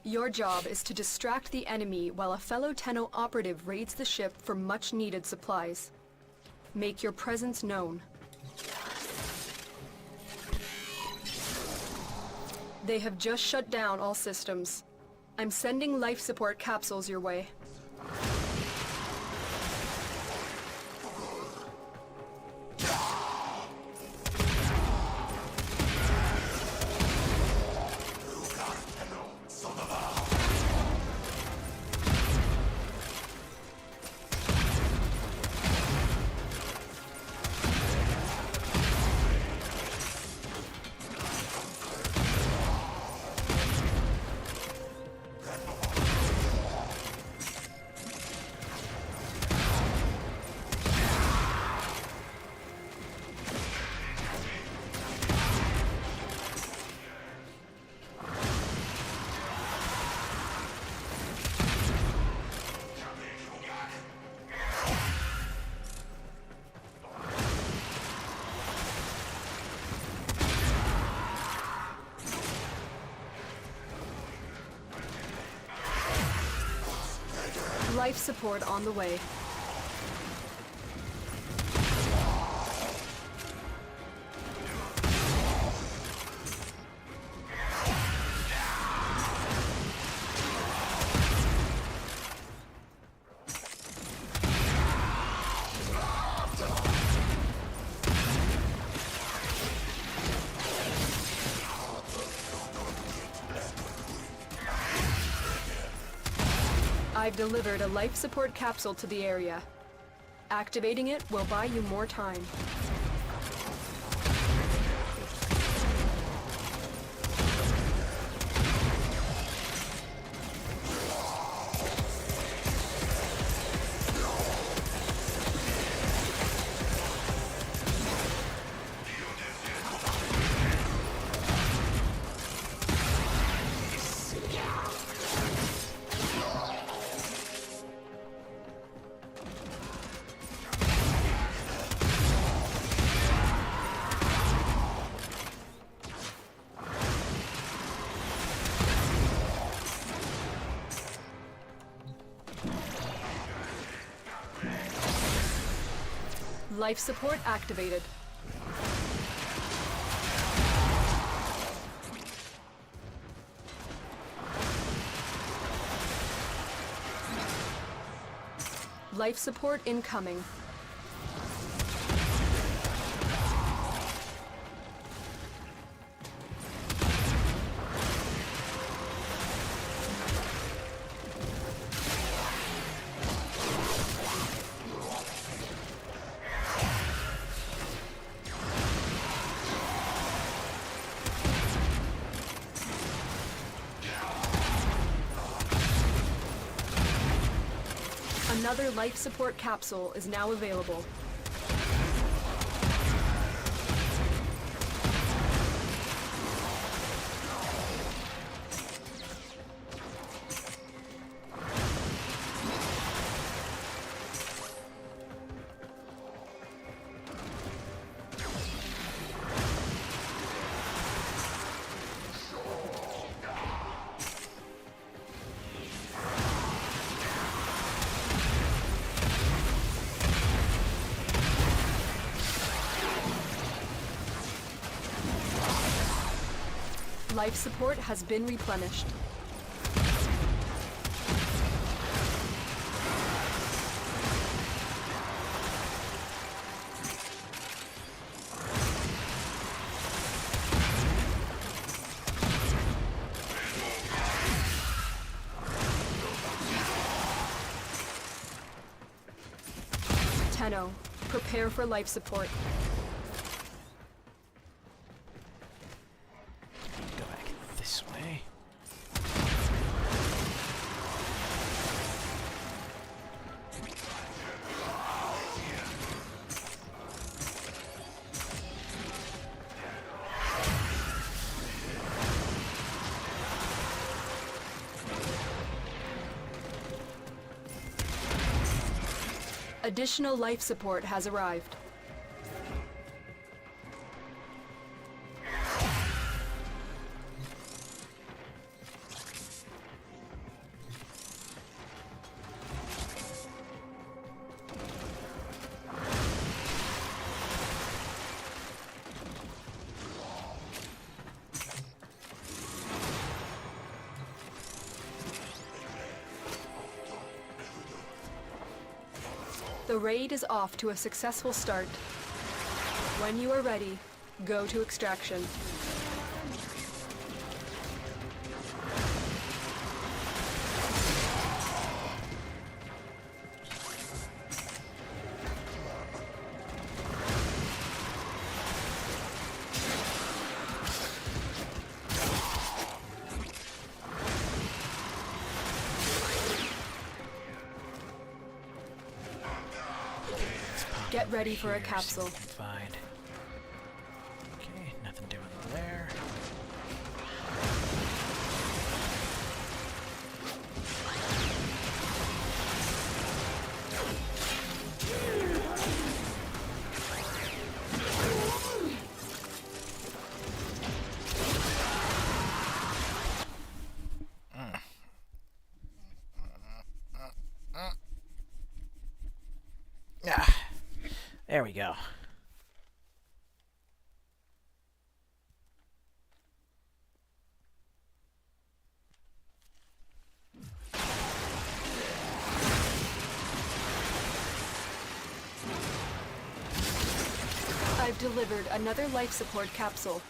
Your job is to distract the enemy while a fellow Tenno operative raids the ship for much-needed supplies. Make your presence known. They have just shut down all systems. I'm sending life support capsules your way. Life support on the way. I've delivered a life support capsule to the area. Activating it will buy you more time. Life support activated. Life support incoming. Another life support capsule is now available. Life support has been replenished. Tenno, prepare for life support. Go back this way. Additional life support has arrived. The raid is off to a successful start. When you are ready, go to extraction. Get ready for a Here, see capsule. what we can find. Okay, nothing doing there. Ah, there we go. I've delivered another life support capsule.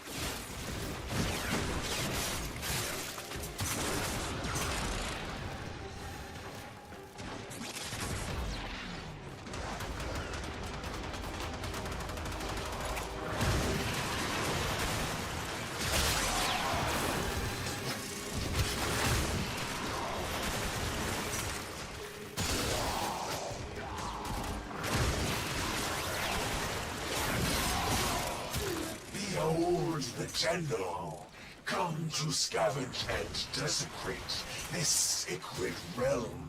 Behold the Tenno, come to scavenge and desecrate this sacred realm.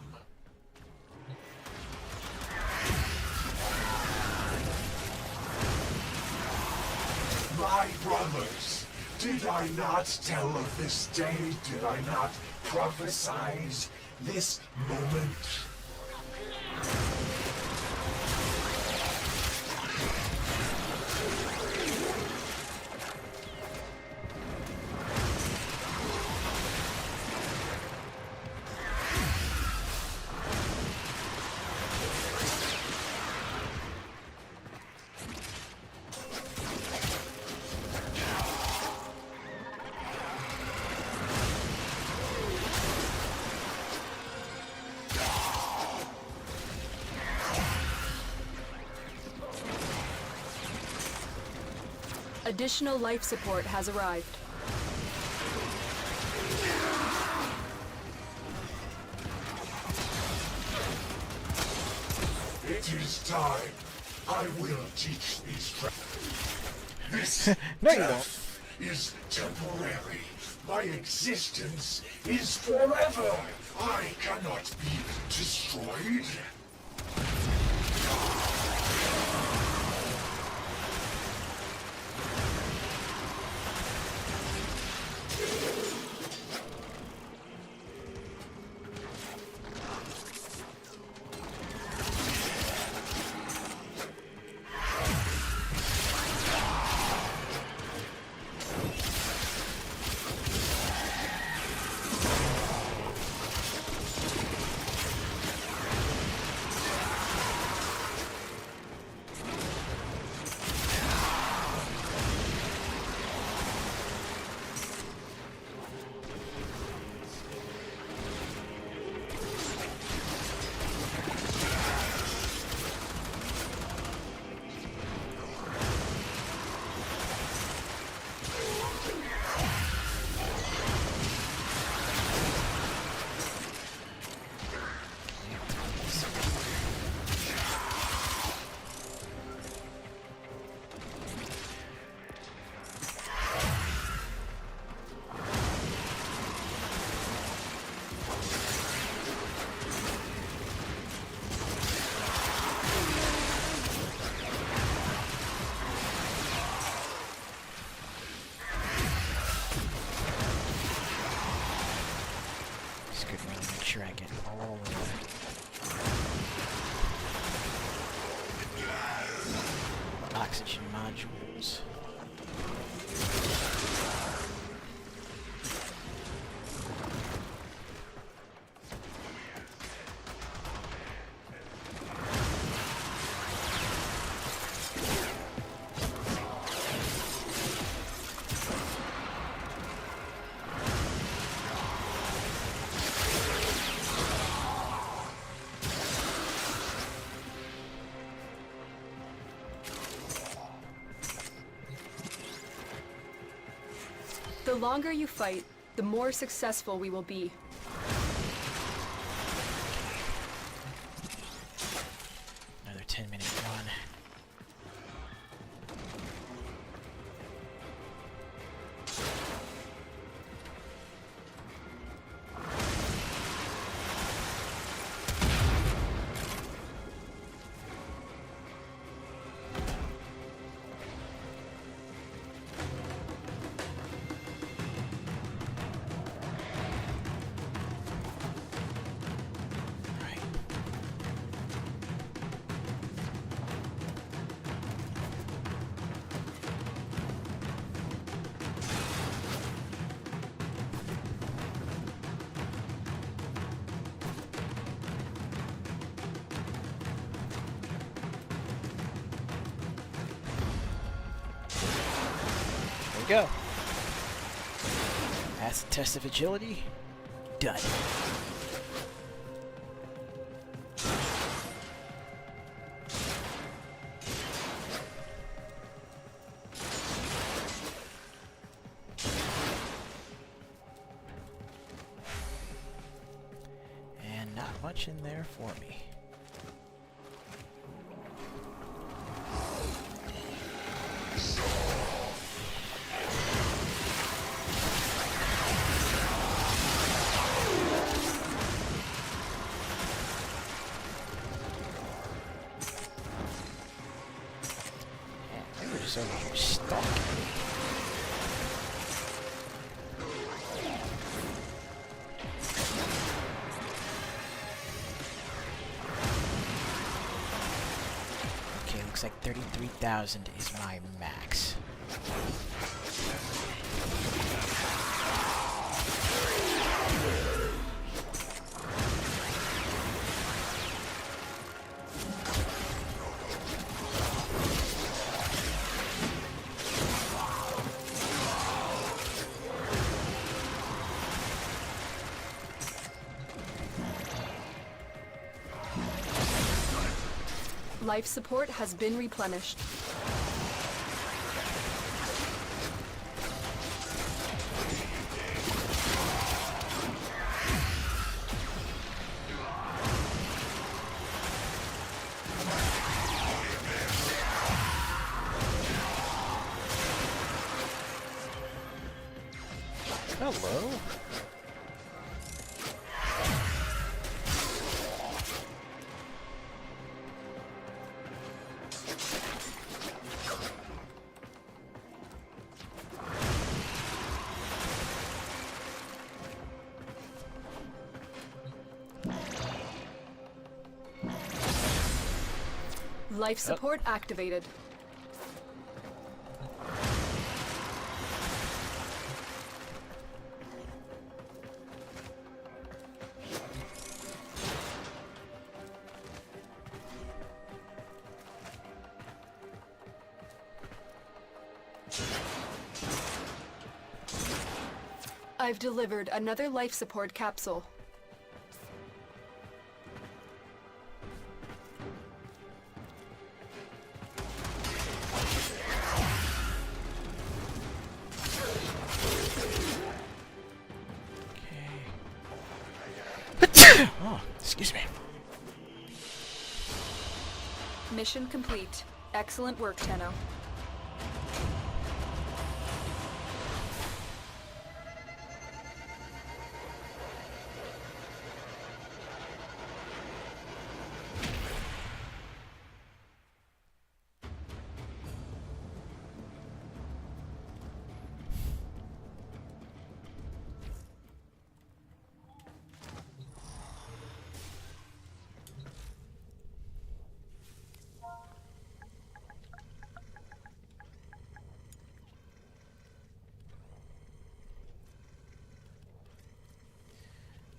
My brothers, did I not tell of this day? Did I not prophesize this moment? Additional life support has arrived. It is time. I will teach these This No, you death is temporary. My existence is forever. I cannot be destroyed. Sure, I get all of the oxygen modules. The longer you fight, the more successful we will be. Another 10-minute run. Go. That's the test of agility. Done. And not much in there for me. just over here stalking me. Okay, looks like 33,000 is my max. Life support has been replenished. Hello. Life support activated. I've delivered another life support capsule. Oh, excuse me. Mission complete. Excellent work, Tenno.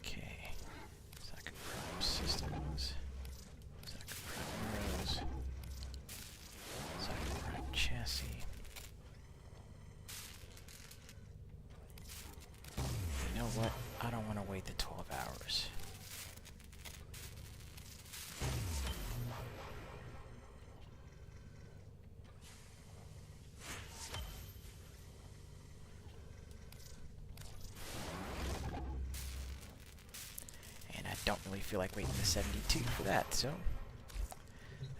Okay. Xaku Prime systems. Xaku Prime rows. Xaku Prime chassis. You know what? I don't want to wait the 12 hours. Don't really feel like waiting the 72 for that, so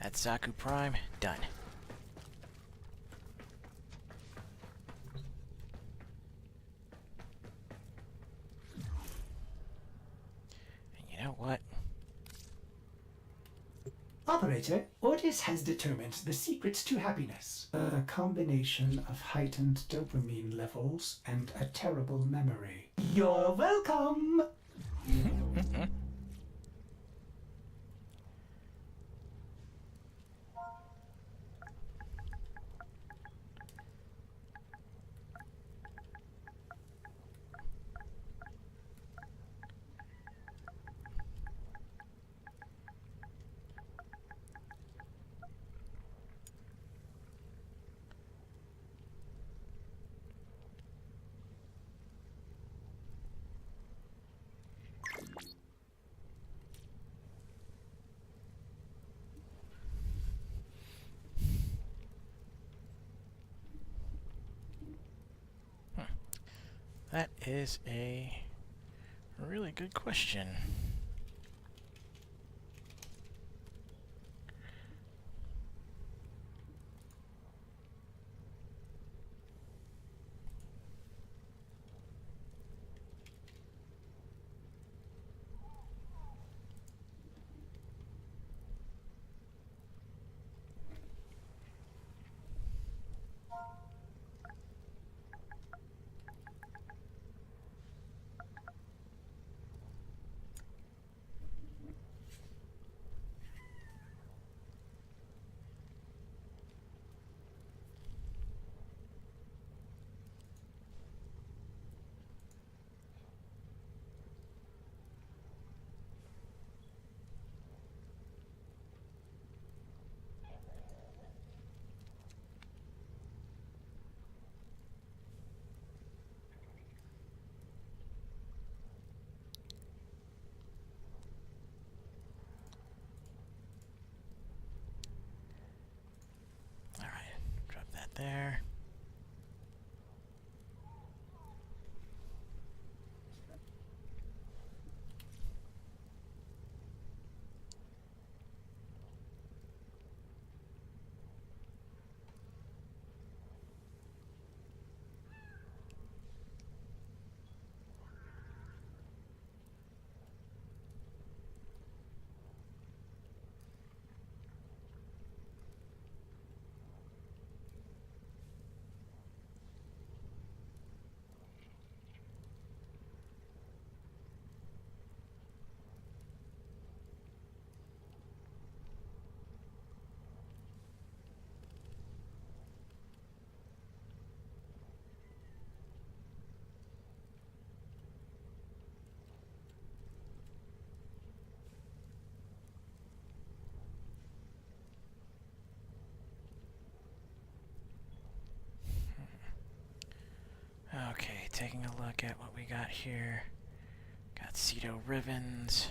that's Xaku Prime done. And you know what? Operator, Ordis has determined the secrets to happiness. A combination of heightened dopamine levels and a terrible memory. You're welcome! That is a really good question. there. Okay, taking a look at what we got here. Got Cedo ribbons.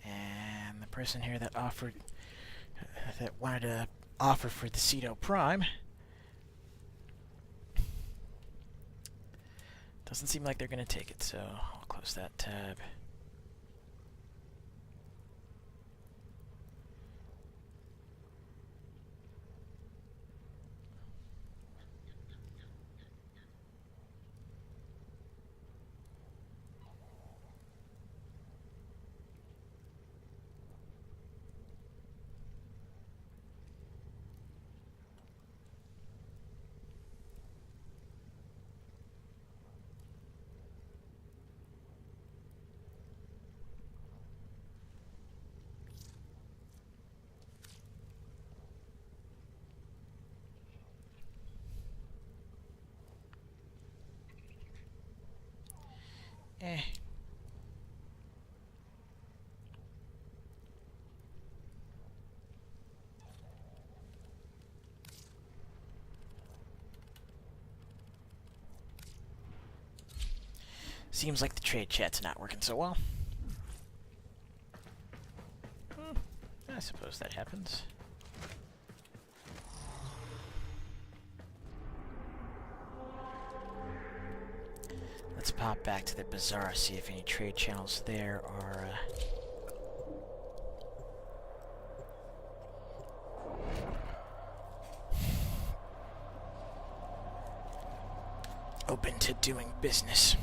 And the person here that offered, that wanted to offer for the Cedo Prime, doesn't seem like they're going to take it, so I'll close that tab. Eh. Seems like the trade chat's not working so well. I suppose that happens. Let's pop back to the bazaar, see if any trade channels there are open to doing business.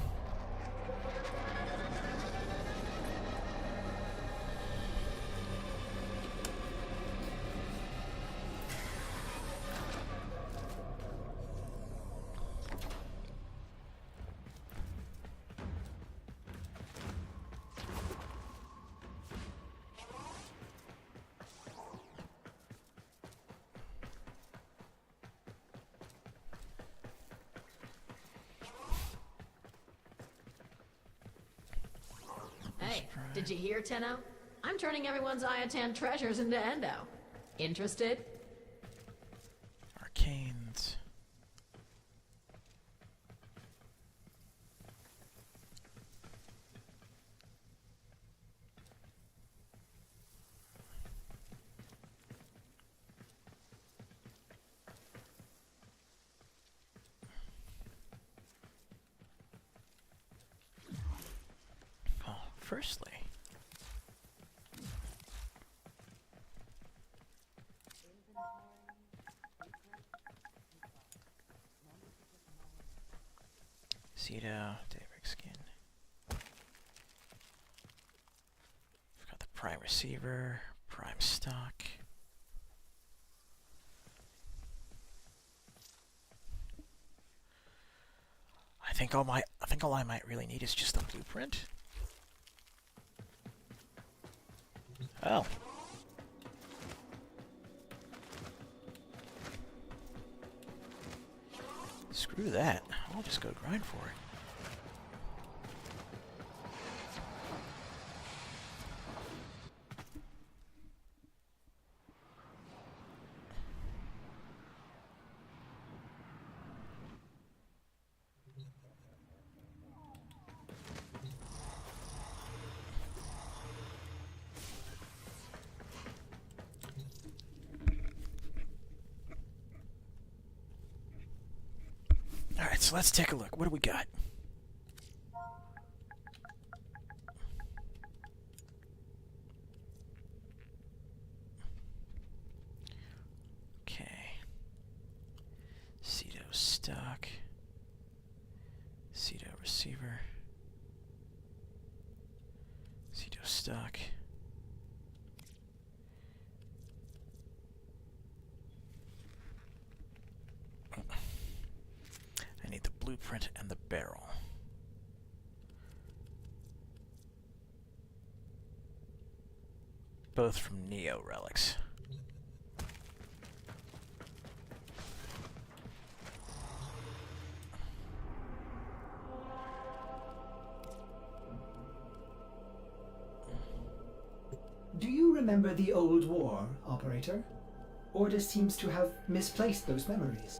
Hey, did you hear, Tenno? I'm turning everyone's Iatan treasures into endo. Interested? Arcanes. Well, firstly, Cedo, Daybreak skin. We've got the Prime receiver, Prime stock. I think all I might really need is just a blueprint. Oh. Screw that. I'll just go grind for it. so let's take a look. What do we got? Okay. Cedo stock. Cedo receiver. Cedo stock. I need the blueprint and the barrel. Both from Neo relics. Do you remember the old war, Operator? Ordis seems to have misplaced those memories.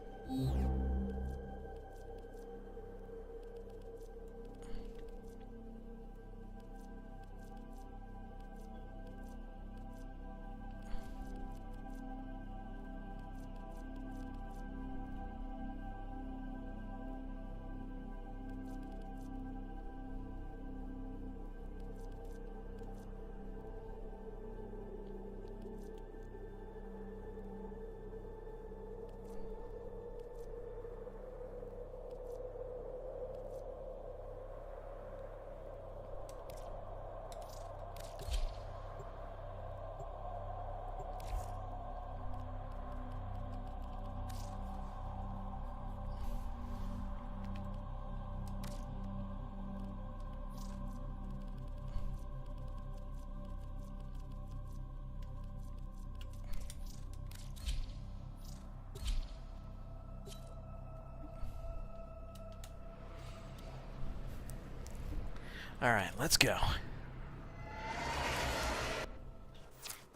Alright, let's go.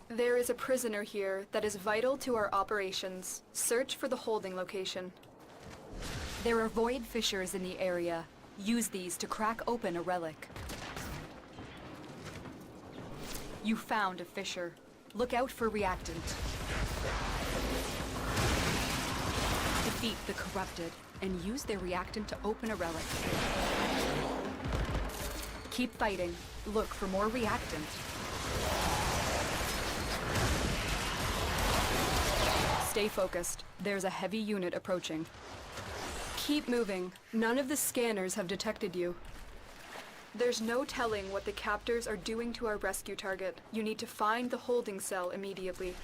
There is a prisoner here that is vital to our operations. Search for the holding location. There are void fissures in the area. Use these to crack open a relic. You found a fissure. Look out for reactant. Defeat the corrupted and use their reactant to open a relic. Keep fighting. Look for more reactant. Stay focused. There's a heavy unit approaching. Keep moving. None of the scanners have detected you. There's no telling what the captors are doing to our rescue target. You need to find the holding cell immediately.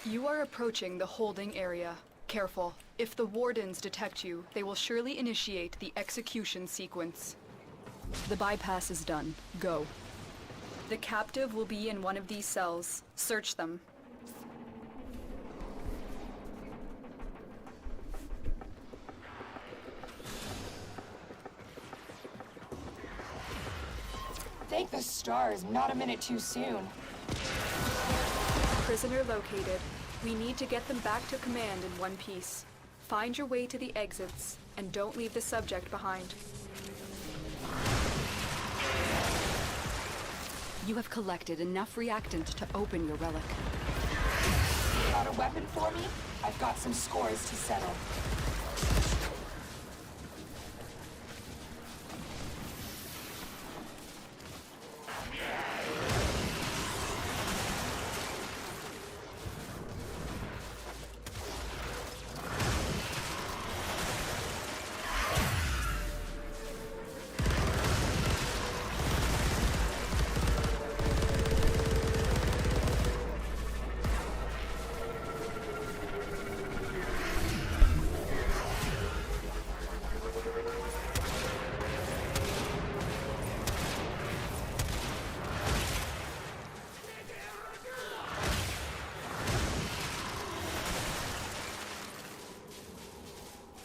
You are approaching the holding area. Careful. If the wardens detect you, they will surely initiate the execution sequence. The bypass is done. Go. The captive will be in one of these cells. Search them. Thank the stars, not a minute too soon. Prisoner located. We need to get them back to command in one piece. Find your way to the exits, and don't leave the subject behind. You have collected enough reactant to open your relic. Got a weapon for me? I've got some scores to settle.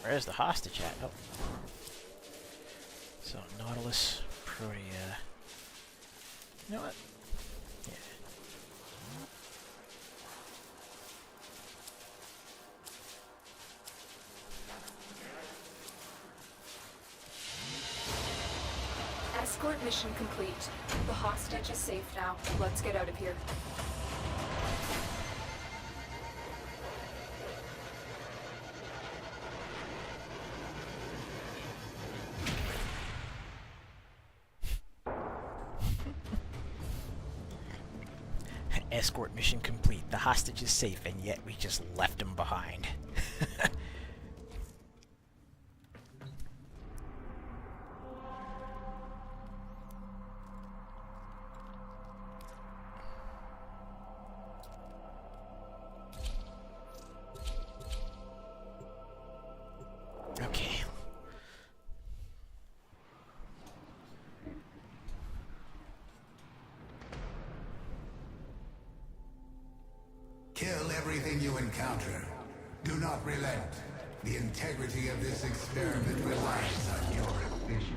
Where's the hostage at? Oh. So, Nautilus, Protea. You know what? Yeah. Escort mission complete. The hostage is safe now. Let's get out of here. Escort mission complete. The hostage is safe, and yet we just left him behind. Okay. Kill everything you encounter. Do not relent. The integrity of this experiment relies on your efficiency.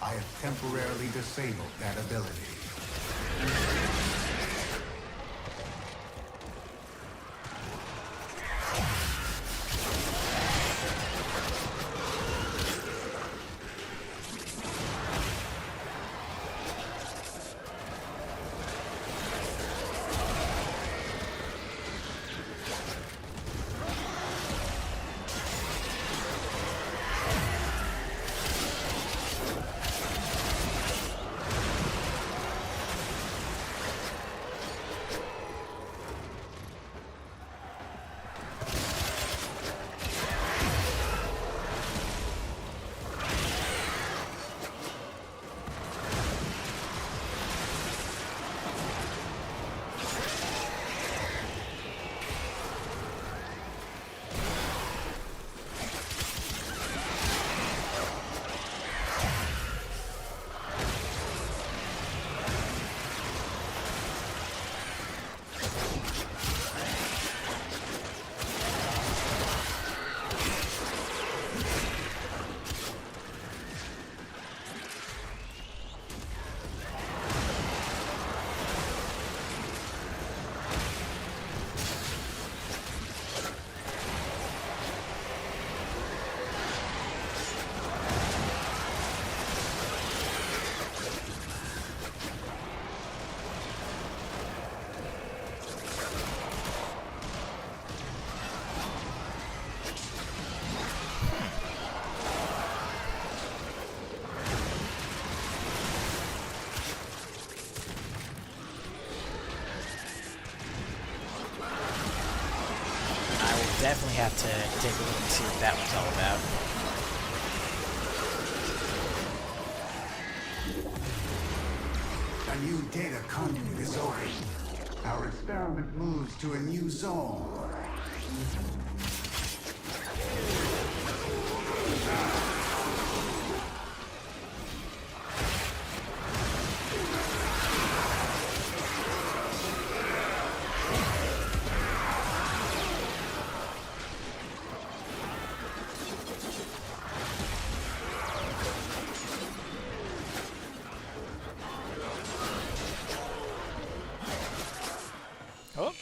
I have temporarily disabled that ability. Definitely have to take a look and see what that one's all about. A new data conduit is open. Our experiment moves to a new zone. Oh.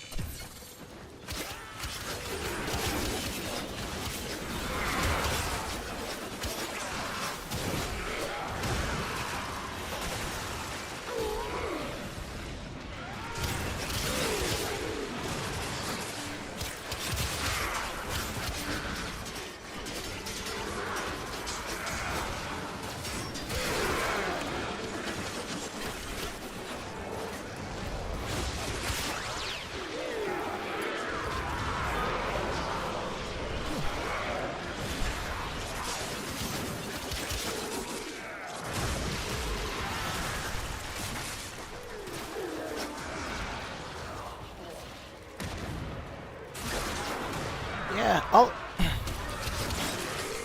Yeah,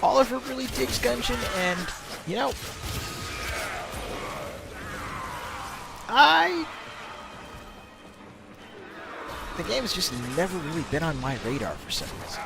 Oliver really digs Genshin, and, you know, the game's just never really been on my radar for some reason.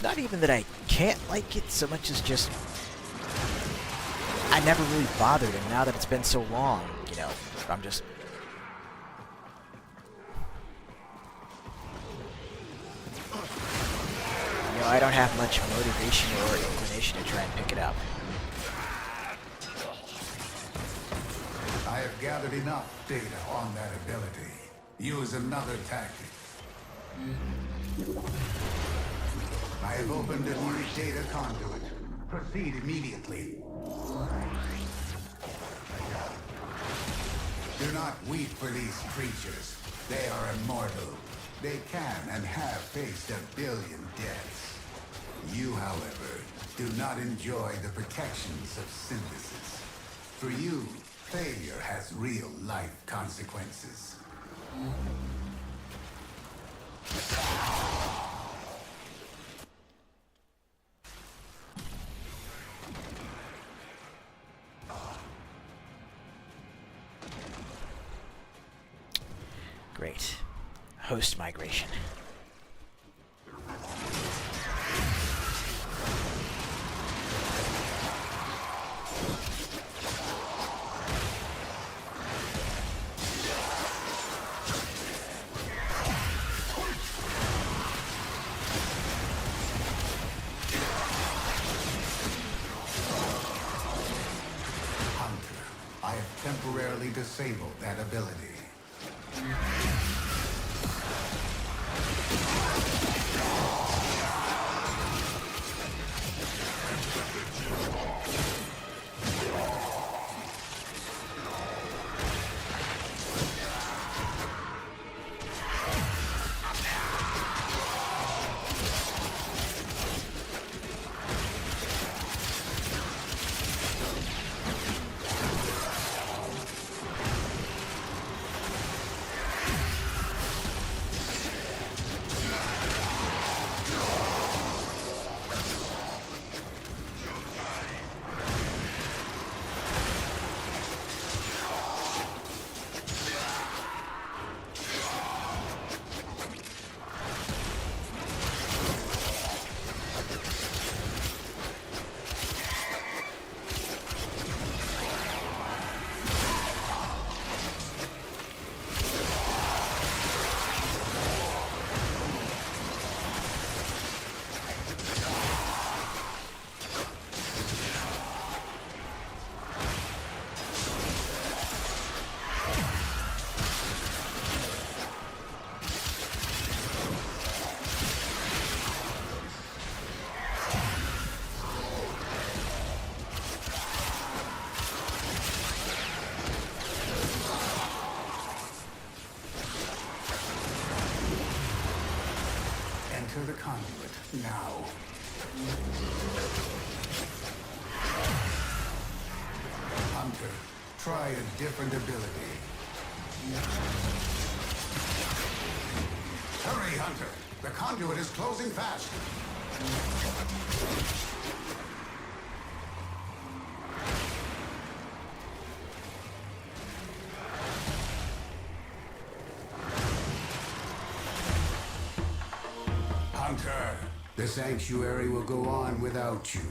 not even that I can't like it so much as just I never really bothered, and now that it's been so long, you know, I'm just... You know, I don't have much motivation or inclination to try and pick it up. I have gathered enough data on that ability. Use another tactic. I have opened a new data conduit. Proceed immediately. Do not weep for these creatures. They are immortal. They can and have faced 1 billion deaths. You, however, do not enjoy the protections of synthesis. For you, failure has real-life consequences. Great. Host migration. Hunter, I have temporarily disabled that ability. Enter the conduit now. Hunter, try a different ability. Hurry, Hunter! The conduit is closing fast! Hunter, the sanctuary will go on without you.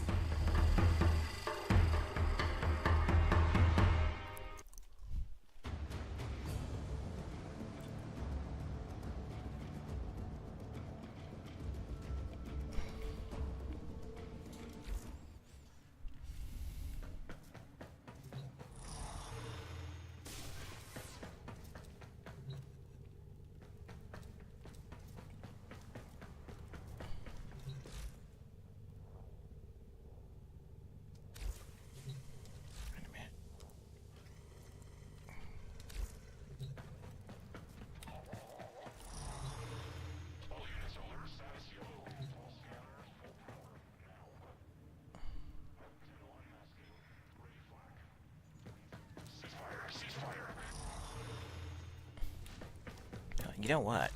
You know what?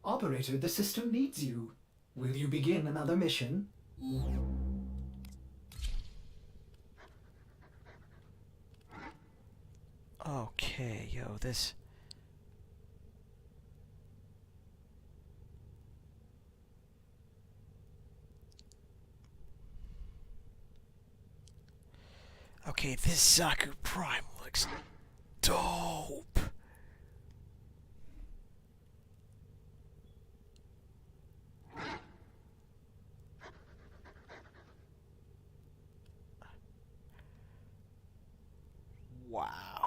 Operator, the system needs you. Will you begin another mission? Okay, yo, this... Okay, this Xaku Prime looks dope. Wow.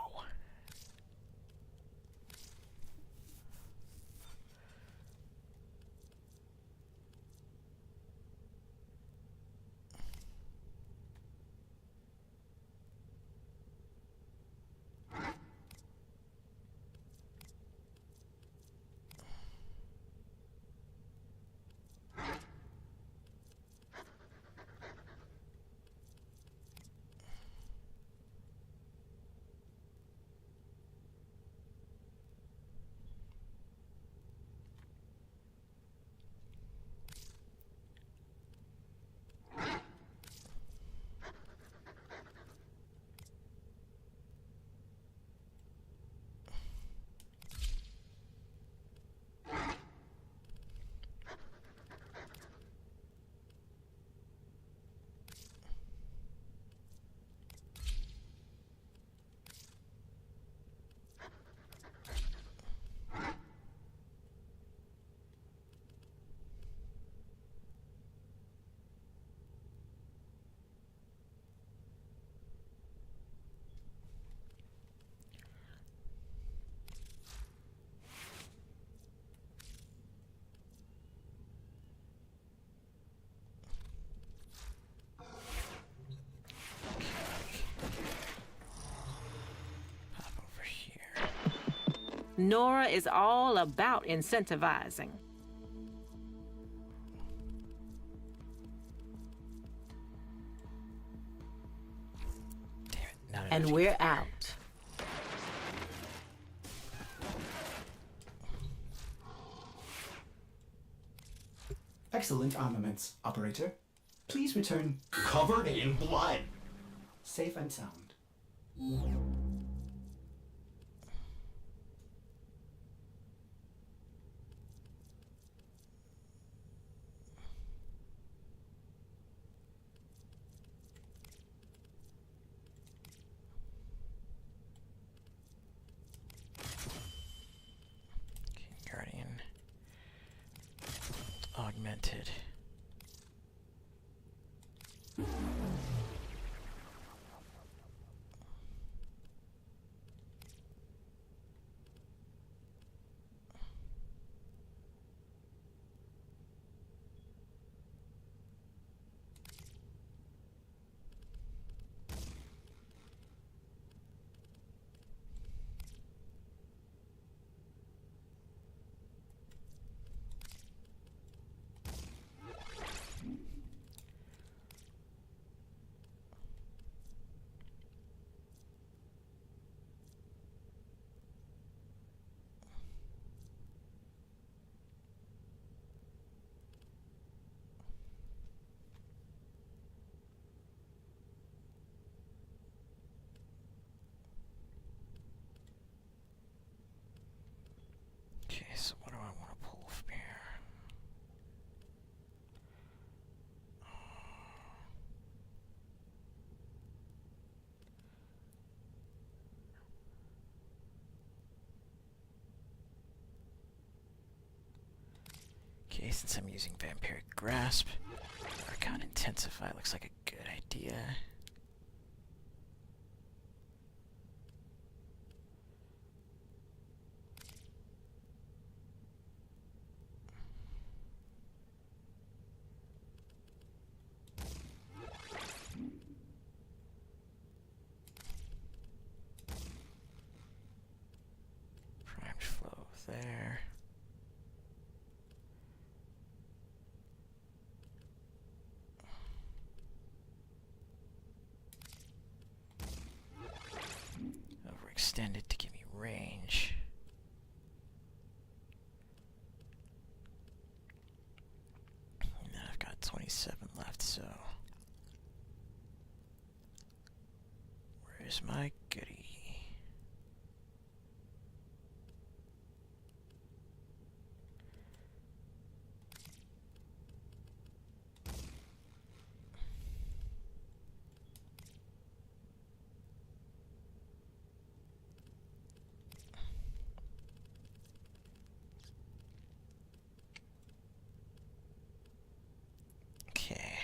Nora is all about incentivizing. Damn it, not enough And to we're get there. out. Excellent armaments, Operator. Please return Covered in blood. safe and sound. Okay, Guardian. Augmented. Okay, so what do I want to pull from here? Okay, since I'm using Vampiric Grasp, Archon Intensify looks like a good idea. Primed flow there. Overextended to give me range. 27 left, so... Where's my goodie? Okay.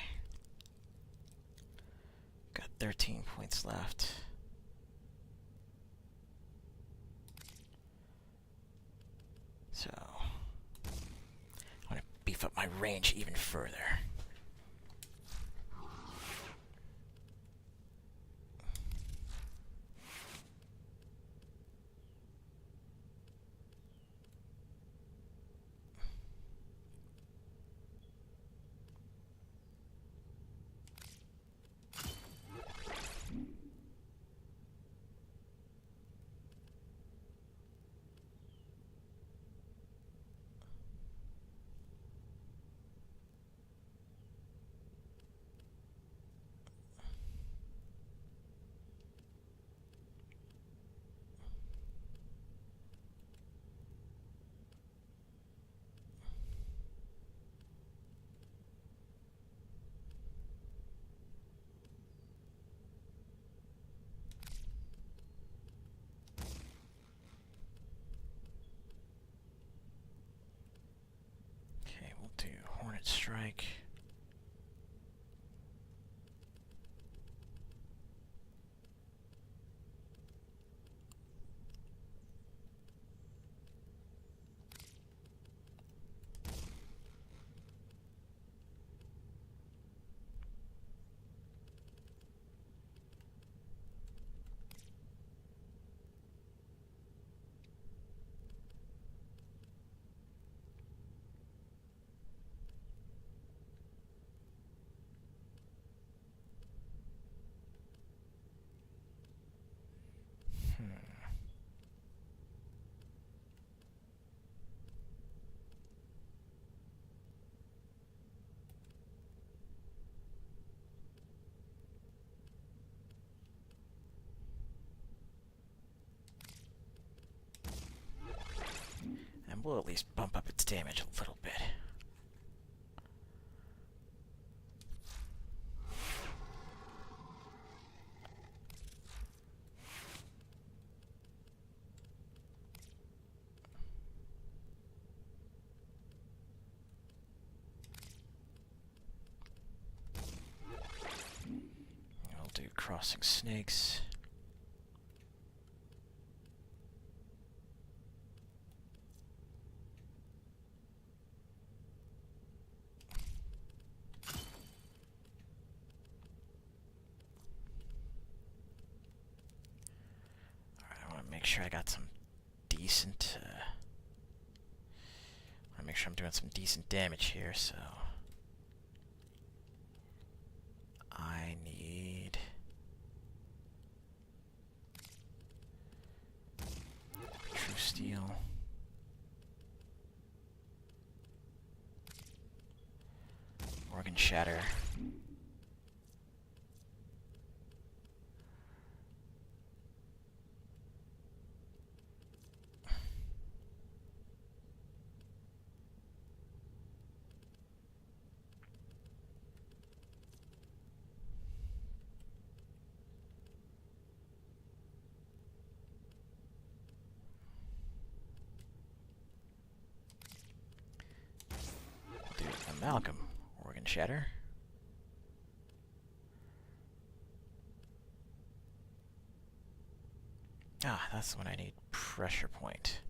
Got 13 points left. So, I want to beef up my range even further. Okay, we'll do Hornet Strike. And we'll at least bump up its damage a little bit. We'll do Crossing Snakes. Make sure I got some decent, I want to make sure I'm doing some decent damage here, so I need True Steel, Organ Shatter, do Amalgam, Organ Shatter. Ah, that's when I need Pressure Point.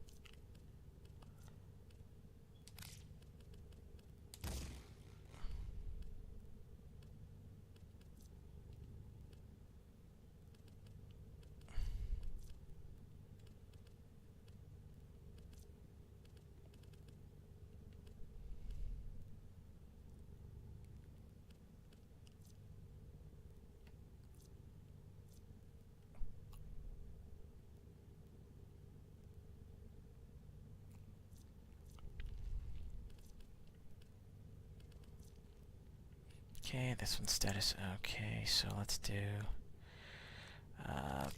Okay, this one's status. Okay, so let's do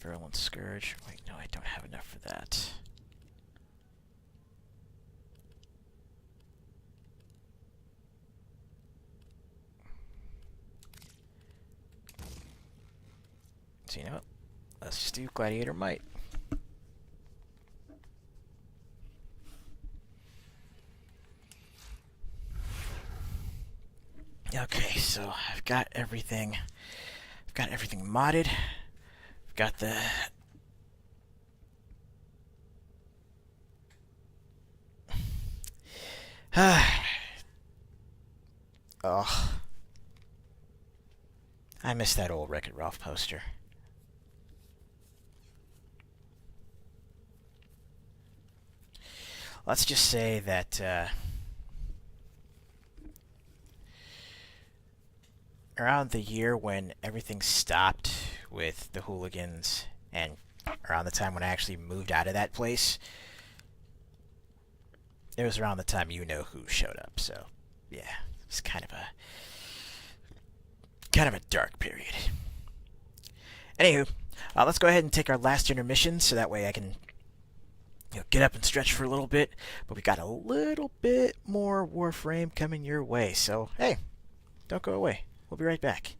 Virulent Scourge. Wait, no, I don't have enough for that. So you know what? Let's just do Gladiator Might. Okay, so I've got everything. I've got everything modded. I've got the oh, I miss that old Wreck-It Ralph poster. Let's just say that around the year when everything stopped with the hooligans, and around the time when I actually moved out of that place, it was around the time you know who showed up. So yeah, it was kind of a dark period. Anywho, let's go ahead and take our last intermission, so that way I can get up and stretch for a little bit. But we got a little bit more Warframe coming your way, so hey, don't go away. We'll be right back.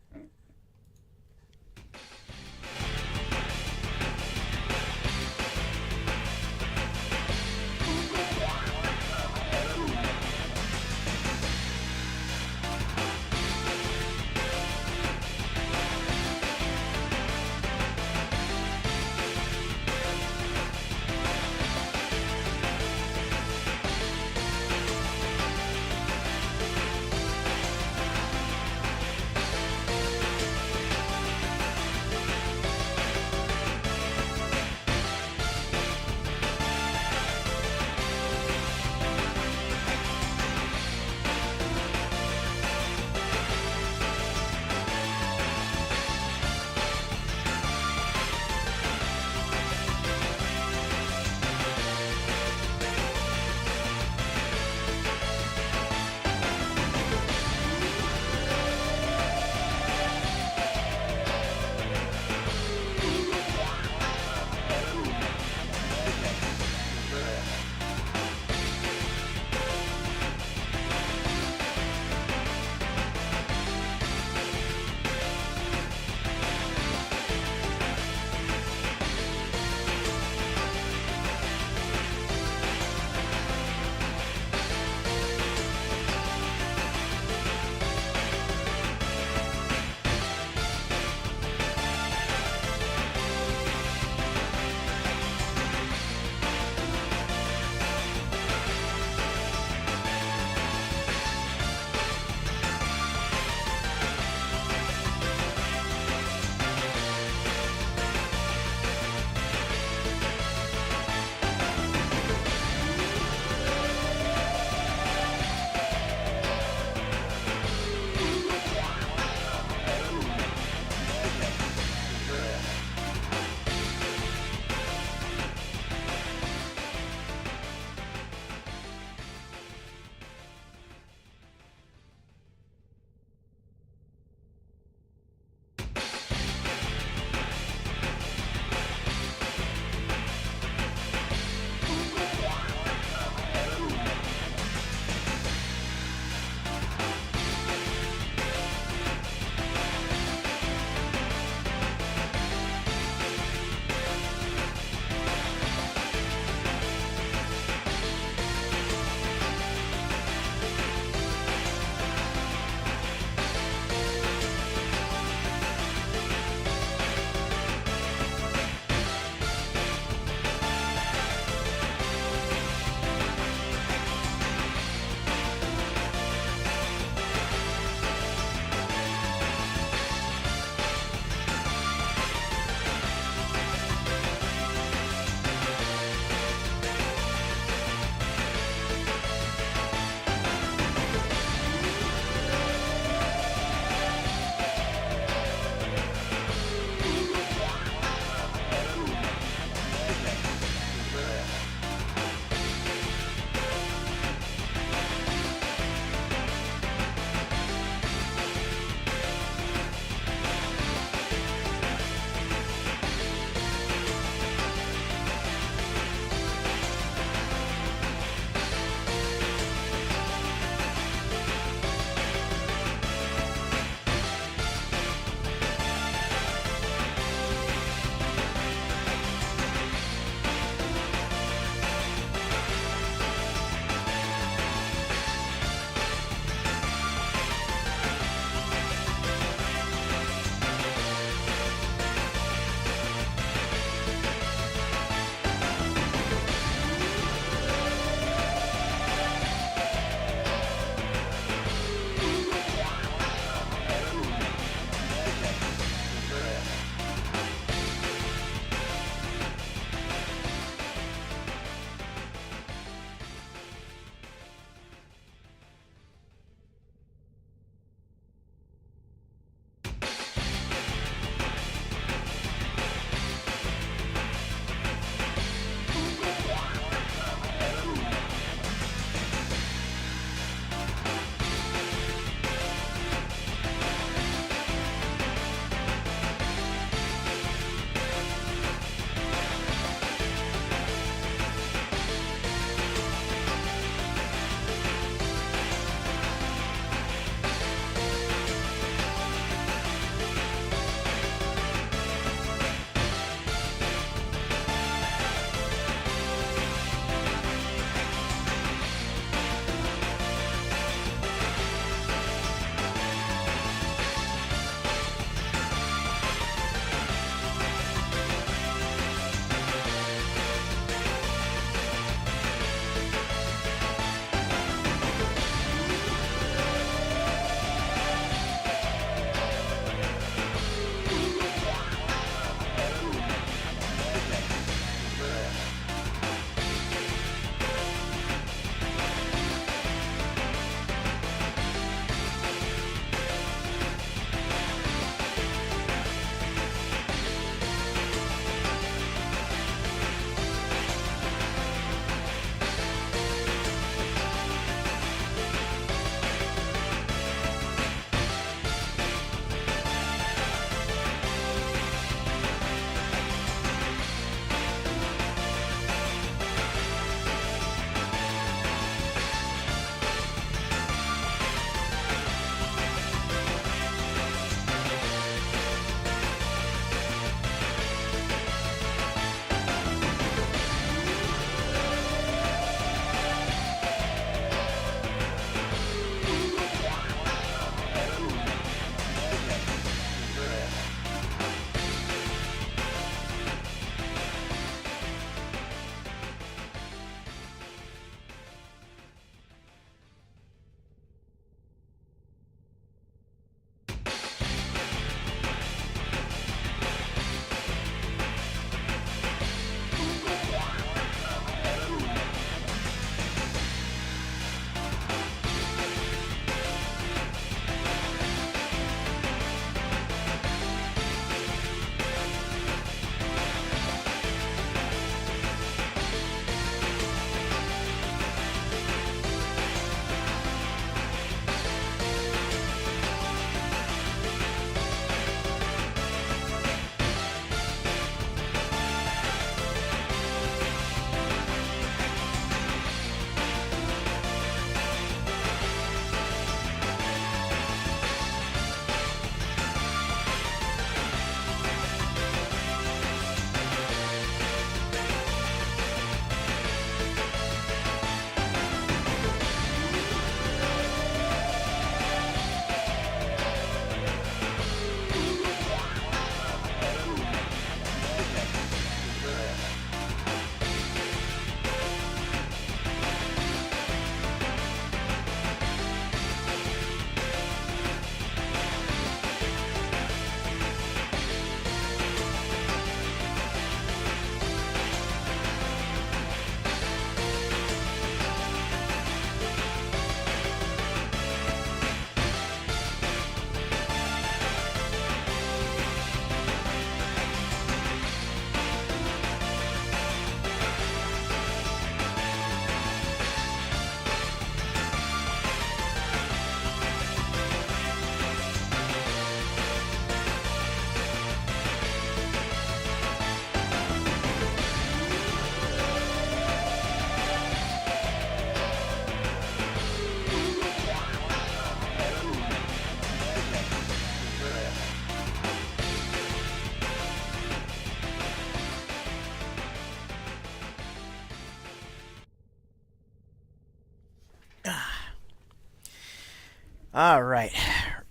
Alright,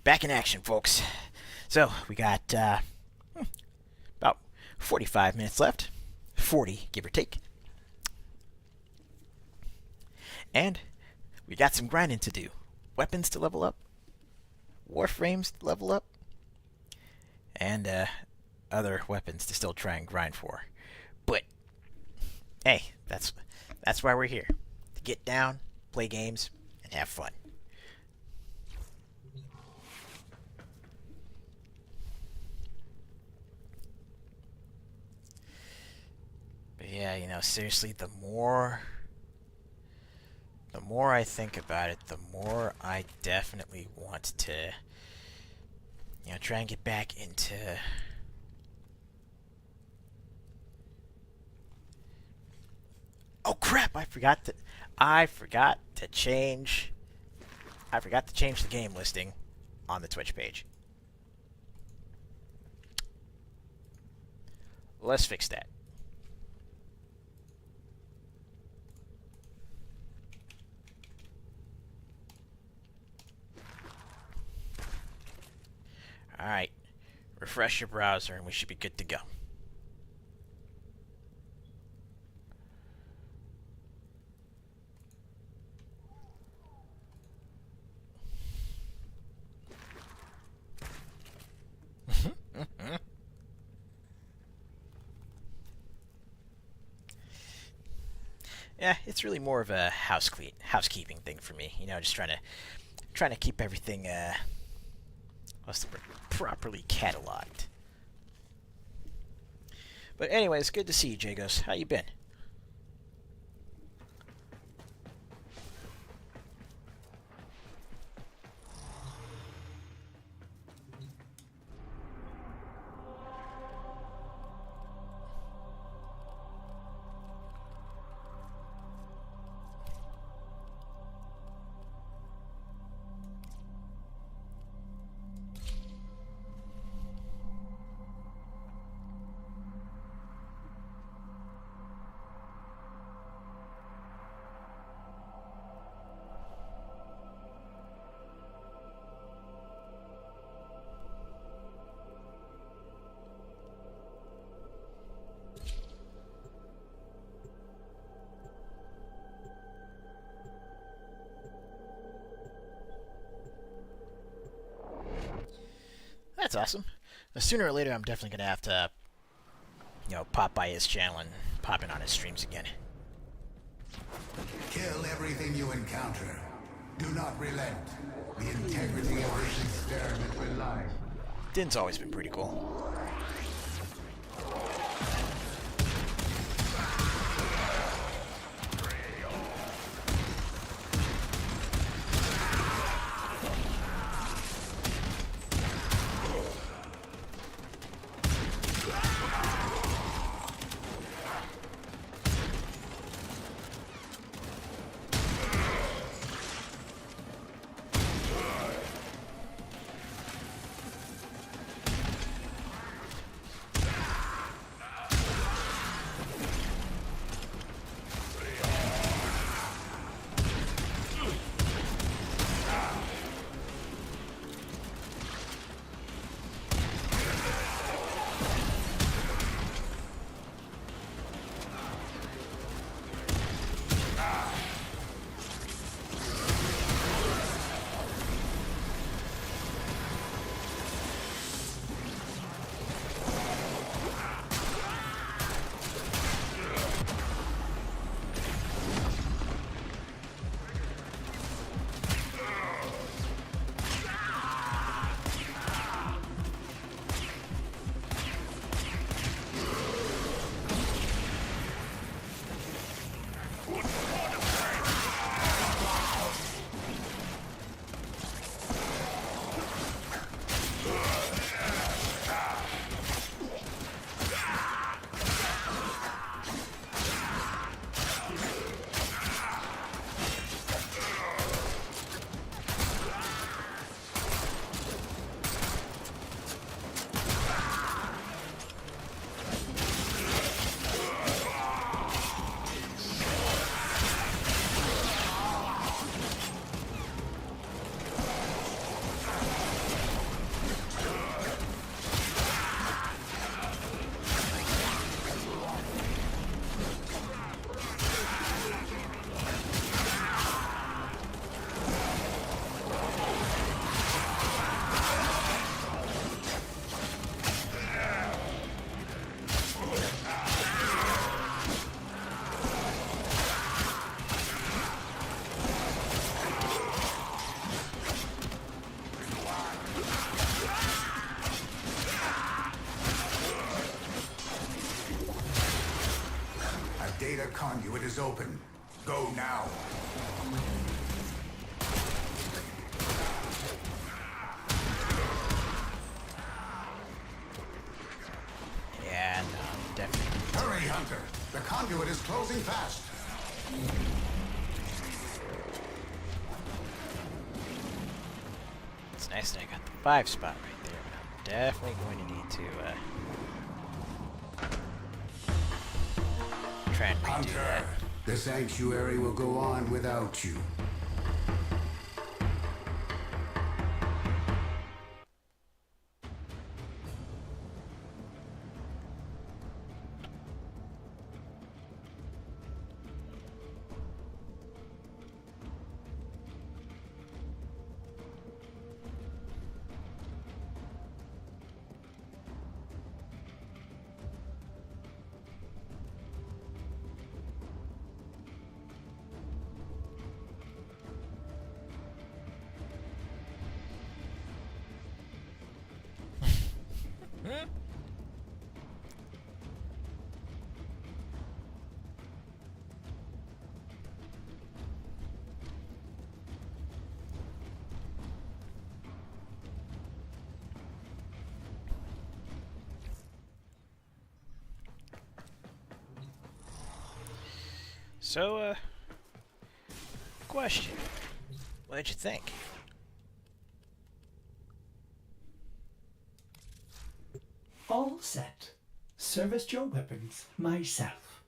back in action, folks. So, we got about 45 minutes left. 40, give or take. And we got some grinding to do. Weapons to level up. Warframes to level up. And other weapons to still try and grind for. But, hey, that's why we're here. To get down, play games, and have fun. But yeah, you know, seriously, the more I think about it, the more I definitely want to, you know, try and get back into oh crap, I forgot to change the game listing on the Twitch page. Let's fix that. Alright, refresh your browser and we should be good to go. Yeah, it's really more of a housekeeping thing for me. You know, just trying to keep everything what's the word? Properly cataloged. But anyways, good to see you, Jagos. How you been? That's awesome. Sooner or later, I'm definitely gonna have to, you know, pop by his channel and pop in on his streams again. Kill everything you encounter. Do not relent. The integrity of this experiment relies. Din's always been pretty cool. conduit is open. Go now. Yeah, no, definitely. Hurry, Hunter. The conduit is closing fast. It's nice that I got the 5 spot right there, but I'm definitely going to need to try and redo Hunter, that. the sanctuary will go on without you. So, question. What did you think? All set. Serviced your weapons myself.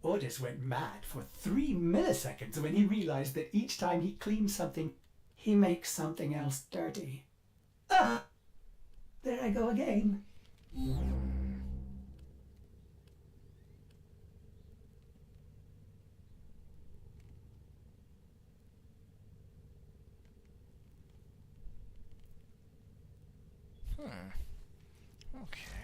Ordis went mad for 3 milliseconds when he realized that each time he cleans something, he makes something else dirty. Ah! There I go again. Okay.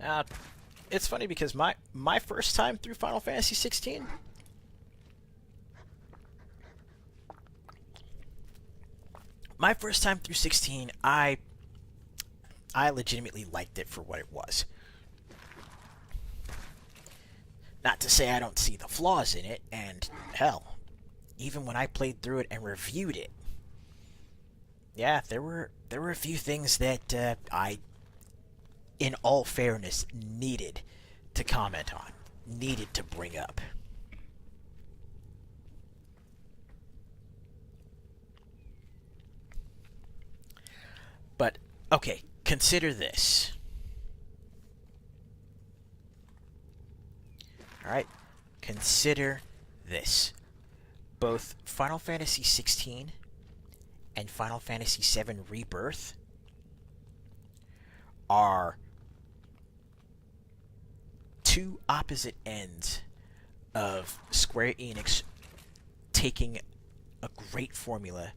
Now, it's funny because my first time through Final Fantasy 16, I legitimately liked it for what it was. Not to say I don't see the flaws in it, and hell, even when I played through it and reviewed it, yeah, there were a few things that I, in all fairness, needed to comment on, needed to bring up. But, okay, consider this. Alright, consider this. Both Final Fantasy 16 and Final Fantasy 7 Rebirth are two opposite ends of Square Enix taking a great formula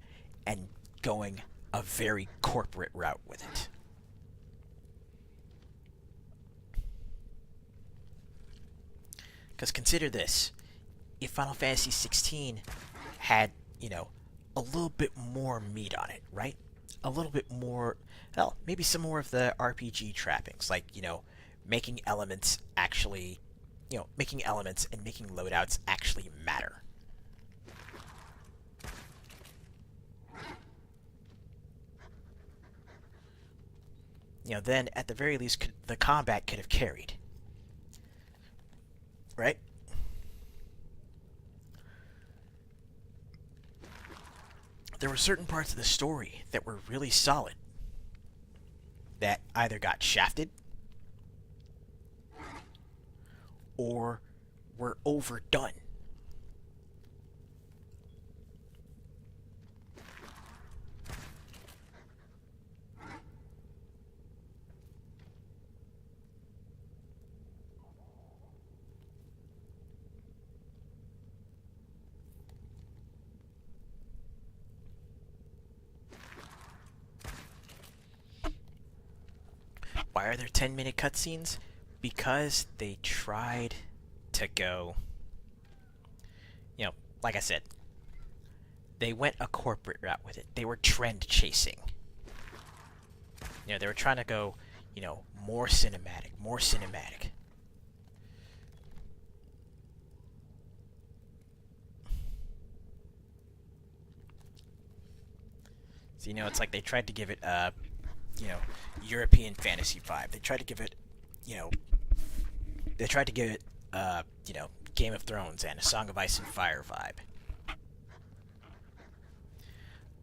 and going a very corporate route with it. Because consider this. If Final Fantasy 16 had, a little bit more meat on it, right? A little bit more, hell, maybe some more of the RPG trappings, like, making elements actually, making elements and making loadouts actually matter. Then at the very least, the combat could have carried. Right? There were certain parts of the story that were really solid that either got shafted or were overdone. Why are there 10-minute cutscenes? Because they tried to go, like I said, they went a corporate route with it. They were trend chasing. They were trying to go, more cinematic, more cinematic. So, it's like they tried to give it European fantasy vibe. They tried to give it, Game of Thrones and A Song of Ice and Fire vibe.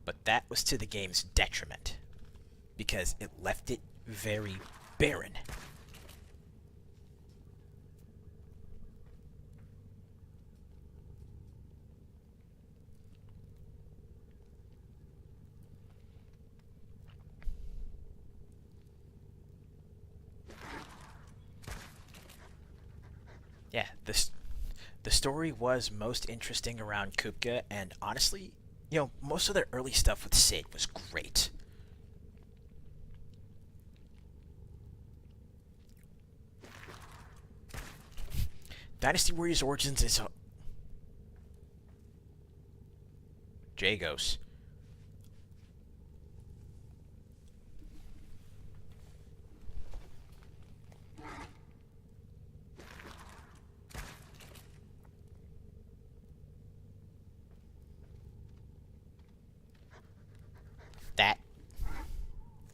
But that was to the game's detriment, because it left it very barren. Yeah, the story was most interesting around Kupka, and honestly, most of the early stuff with Cid was great. Dynasty Warriors Origins is Jagos.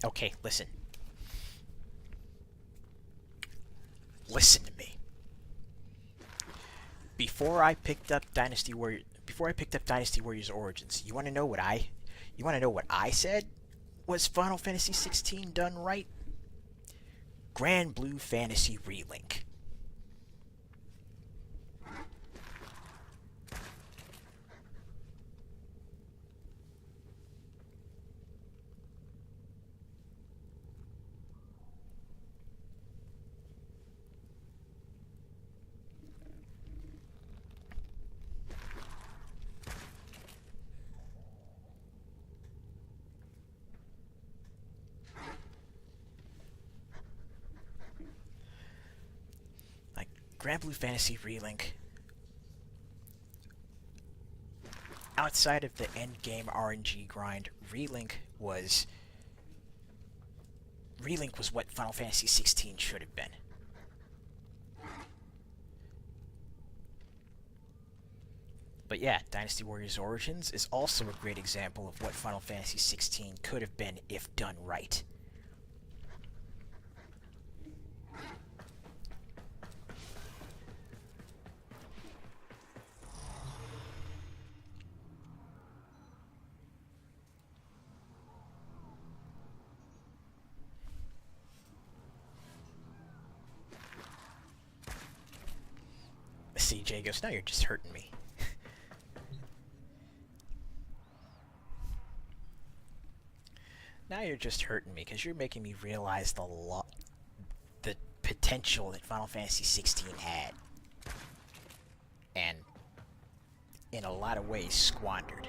Okay, listen. Listen to me. Before I picked up Dynasty Warriors Origins, you want to know what I said was Final Fantasy 16 done right? Grand Blue Fantasy Relink. Grand Blue Fantasy Relink, outside of the endgame RNG grind, Relink was what Final Fantasy 16 should have been. But yeah, Dynasty Warriors Origins is also a great example of what Final Fantasy 16 could have been if done right. CJ goes, now you're just hurting me. Now you're just hurting me, because you're making me realize the potential that Final Fantasy 16 had. And, in a lot of ways, squandered.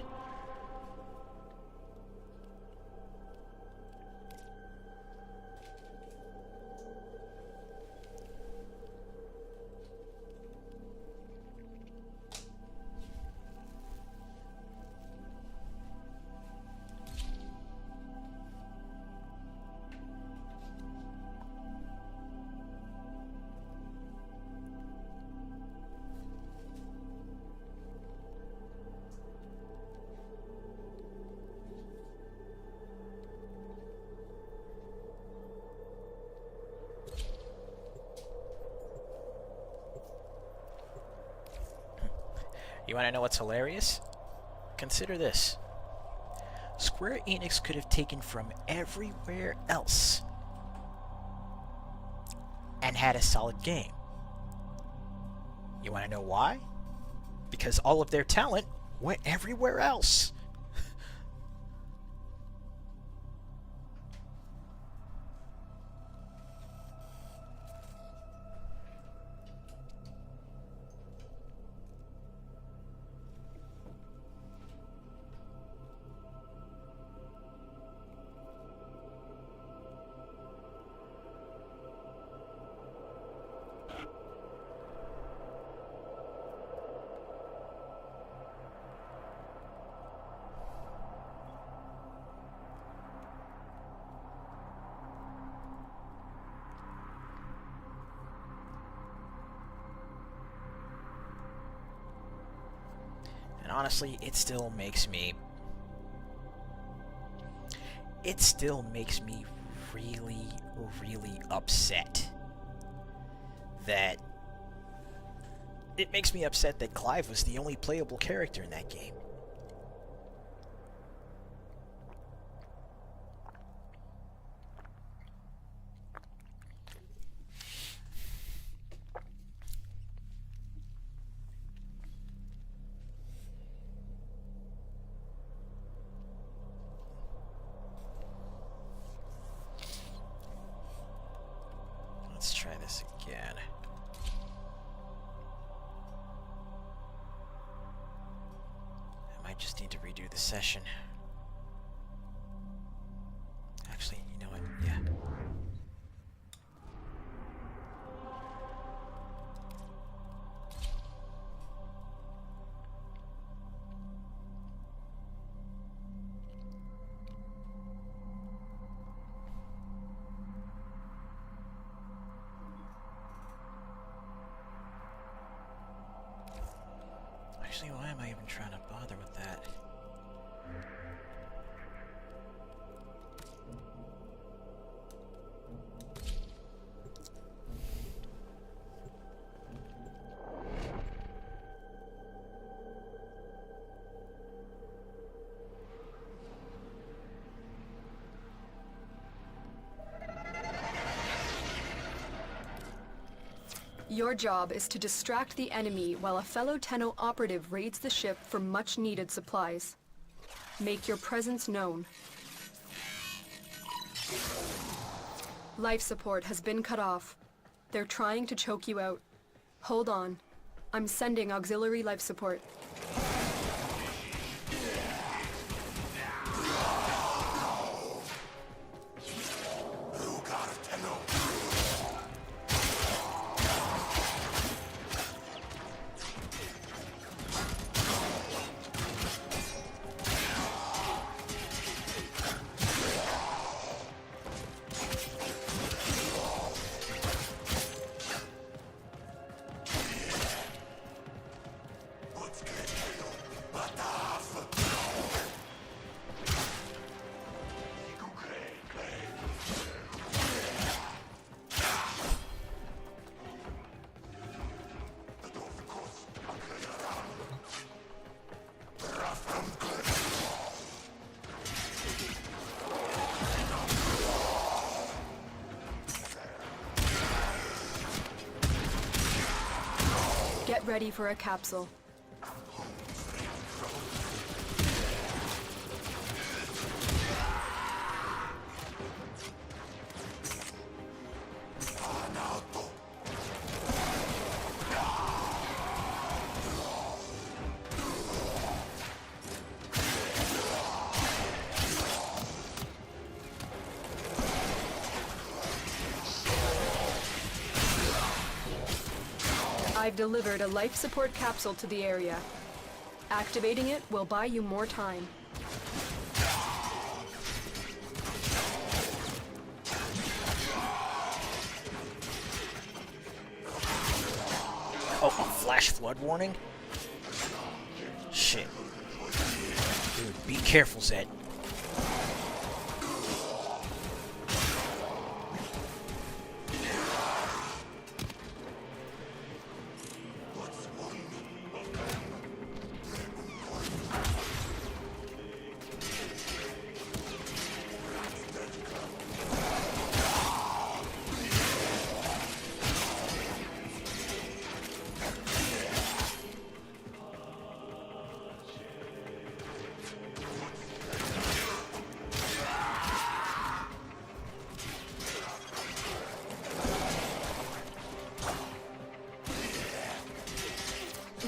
You want to know what's hilarious? Consider this. Square Enix could have taken from everywhere else and had a solid game. You want to know why? Because all of their talent went everywhere else. And honestly, it still makes me really, really upset that Clive was the only playable character in that game. Let's try this again. I might just need to redo the session. Actually, you know what? Yeah. Actually, why am I even trying to bother with that? Your job is to distract the enemy while a fellow Tenno operative raids the ship for much-needed supplies. Make your presence known. Life support has been cut off. They're trying to choke you out. Hold on. I'm sending auxiliary life support. ready for a capsule. I've delivered a life support capsule to the area. Activating it will buy you more time. Oh, a flash flood warning? Shit. Dude, be careful, Zed.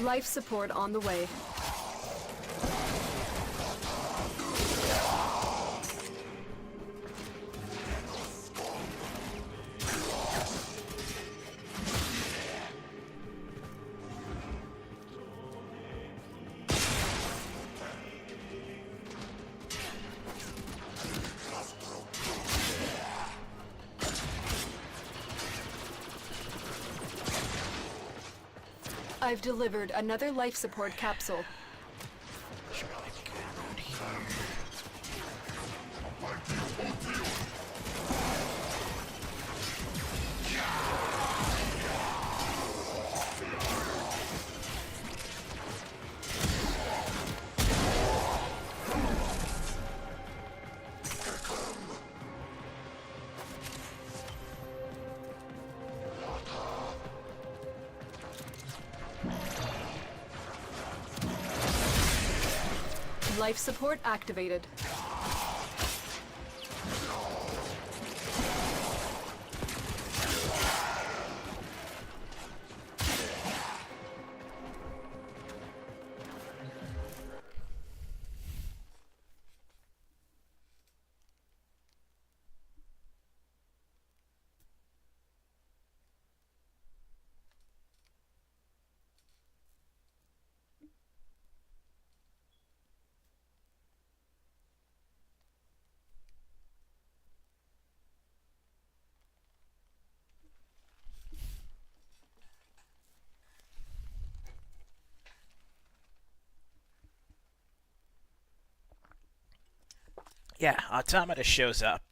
Life support on the way. I've delivered another life support capsule. Life support activated. Yeah, Automata shows up.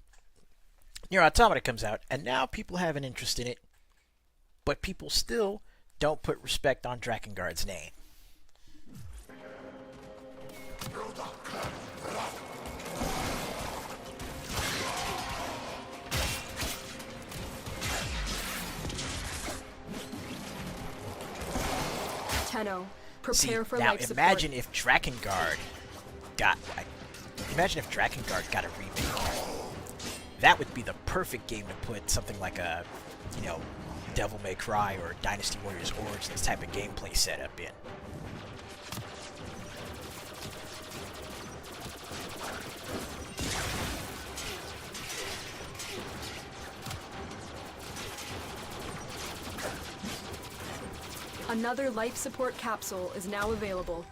Your Automata comes out, and now people have an interest in it, but people still don't put respect on Drakengard's name. Tenno, prepare for now life support. imagine if Drakengard got a remake. That would be the perfect game to put something like a, Devil May Cry or Dynasty Warriors Origins type of gameplay setup in. Another life support capsule is now available.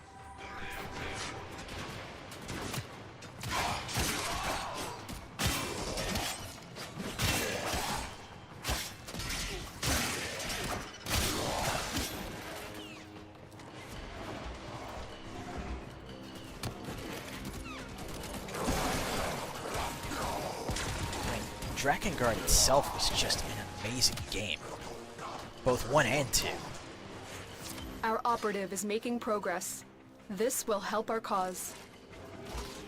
Drakengard itself was just an amazing game. Both 1 and 2. Our operative is making progress. This will help our cause.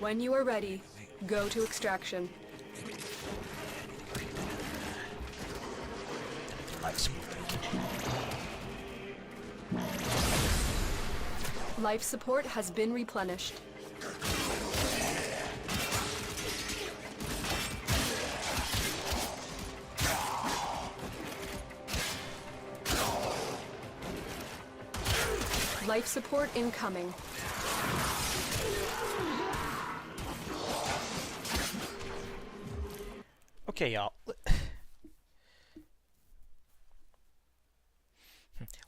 When you are ready, go to extraction. Life support. Life support has been replenished. Life support incoming. Okay, y'all.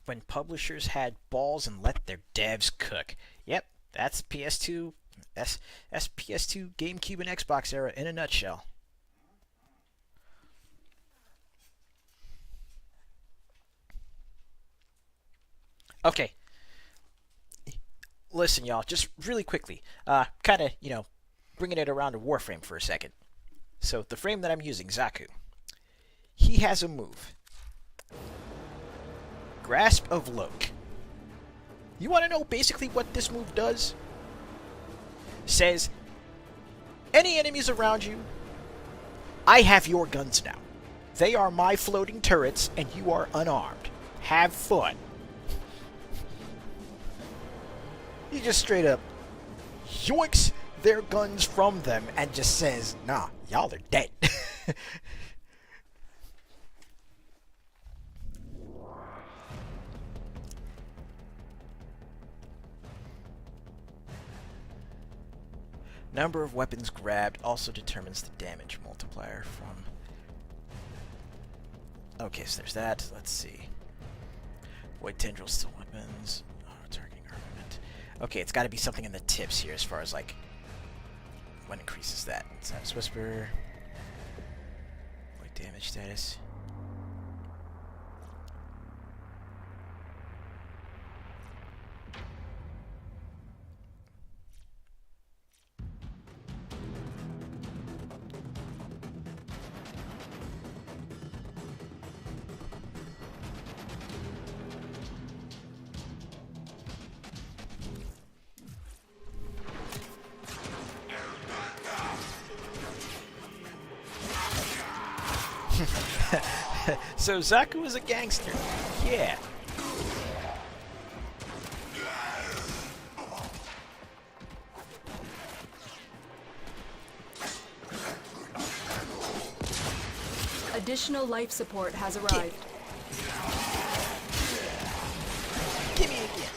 When publishers had balls and let their devs cook. Yep, that's PS2. That's PS2, GameCube, and Xbox era in a nutshell. Okay. Listen, y'all, just really quickly. Kind of, bringing it around to Warframe for a second. So, the frame that I'm using, Xaku, he has a move. Grasp of Loke. You want to know basically what this move does? Says, any enemies around you, I have your guns now. They are my floating turrets, and you are unarmed. Have fun. He just straight up yoinks their guns from them and just says, nah, y'all are dead. Number of weapons grabbed also determines the damage multiplier from... Okay, so there's that. Let's see. Void tendrils, still weapons. Targeting armament. Okay, it's got to be something in the tips here as far as, like, what increases that. Status Whisper. Void damage status. So Xaku is a gangster. Yeah. Additional life support has arrived. Give me again.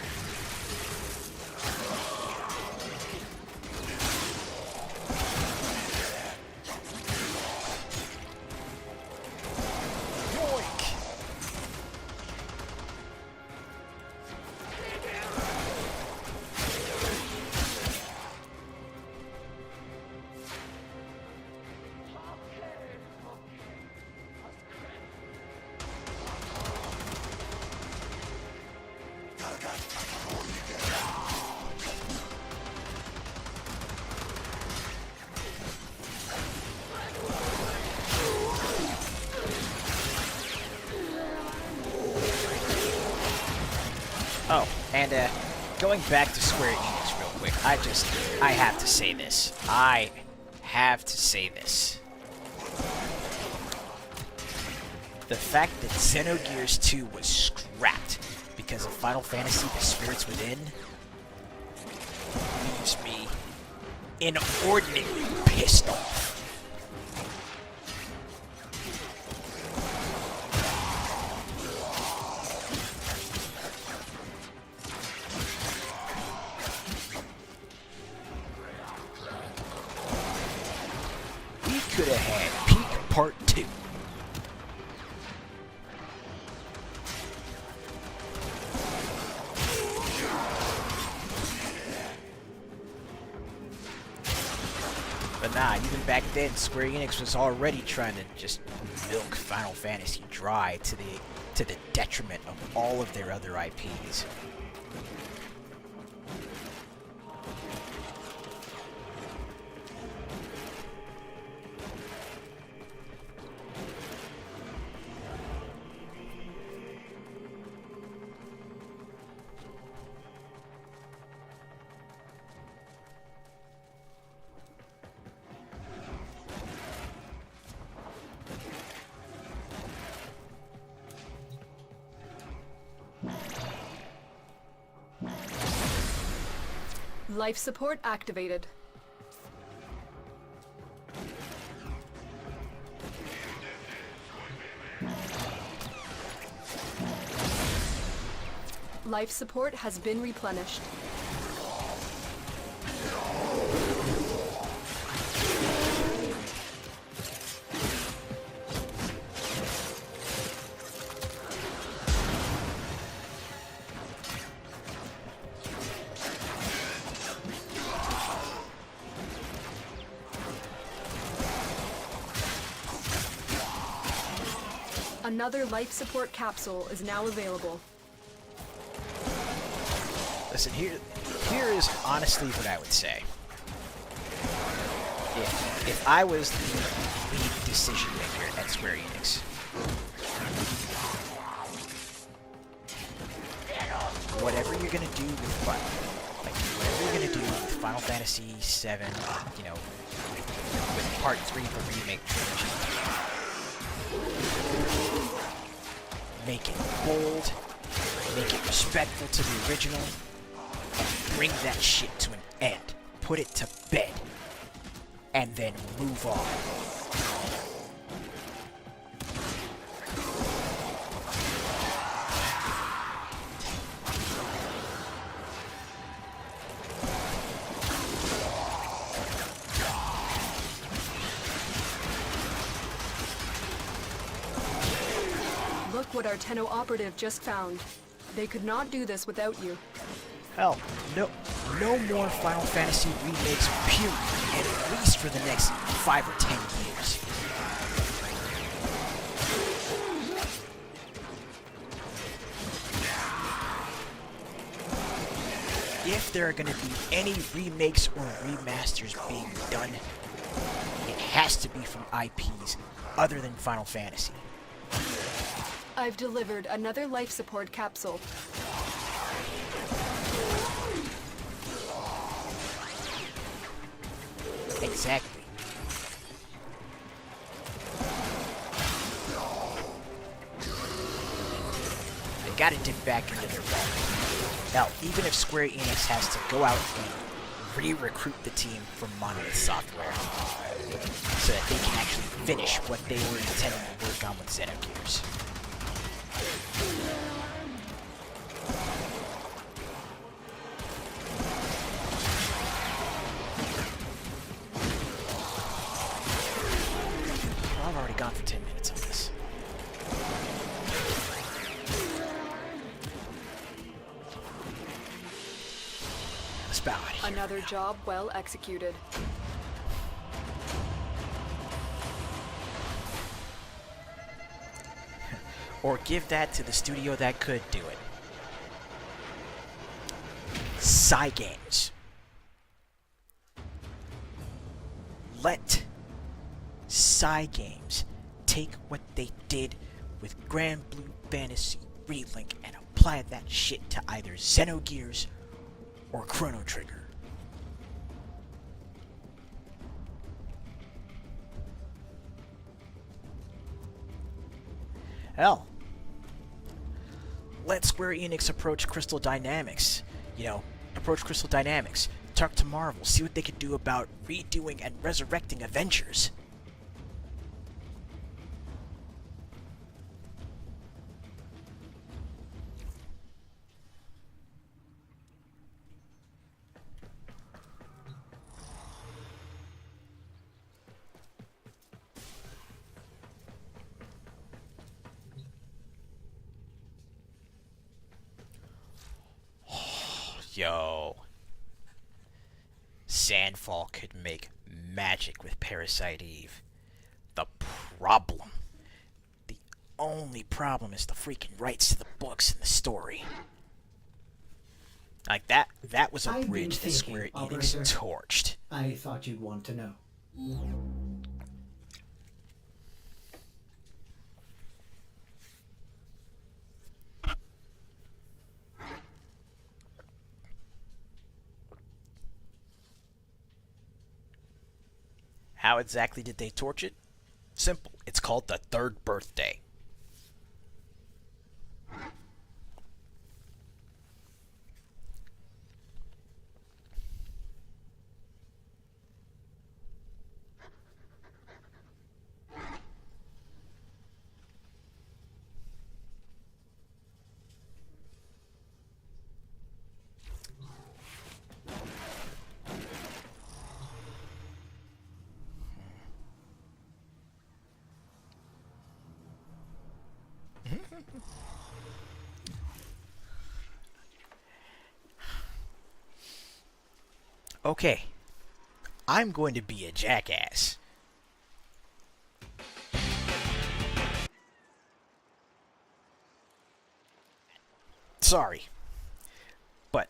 Oh, and going back to Square Enix real quick, I have to say this. I have to say this. The fact that Xenogears 2 was scrapped because of Final Fantasy The Spirits Within leaves me inordinately pissed off. Could have had Peak Part 2. But nah, even back then, Square Enix was already trying to just milk Final Fantasy dry to the detriment of all of their other IPs. Life support activated. Life support has been replenished. Another life support capsule is now available. Listen, here is honestly what I would say. If I was the lead decision maker at Square Enix, whatever you're gonna do with whatever you're gonna do with Final Fantasy VII, you know, with Part 3 of the remake trilogy, make it bold, make it respectful to the original, and bring that shit to an end. Put it to bed. And then move on. Look what our Tenno operative just found. They could not do this without you. Hell, no more Final Fantasy remakes, period, at least for the next 5 or 10 years. If there are going to be any remakes or remasters being done, it has to be from IPs other than Final Fantasy. I've delivered another life support capsule. Exactly. They gotta dip back into their role. Now, even if Square Enix has to go out and re-recruit the team from Monolith Software so that they can actually finish what they were intending to work on with Xenogears. I've already gone for 10 minutes on this. Let's bow out of here. Another job well executed. Or give that to the studio that could do it. Cygames. Let Cygames take what they did with Grand Blue Fantasy Relink and apply that shit to either Xenogears or Chrono Trigger. Hell, let Square Enix approach Crystal Dynamics. You know, approach Crystal Dynamics. Talk to Marvel. See what they could do about redoing and resurrecting Avengers. Yo. Sandfall could make magic with Parasite Eve. The only problem is the freaking rights to the books and the story. Like that was a I've been bridge that Square thinking, Enix Operator. torched. I thought you'd want to know. How exactly did they torch it? Simple. It's called the third birthday. Okay, I'm going to be a jackass. Sorry, but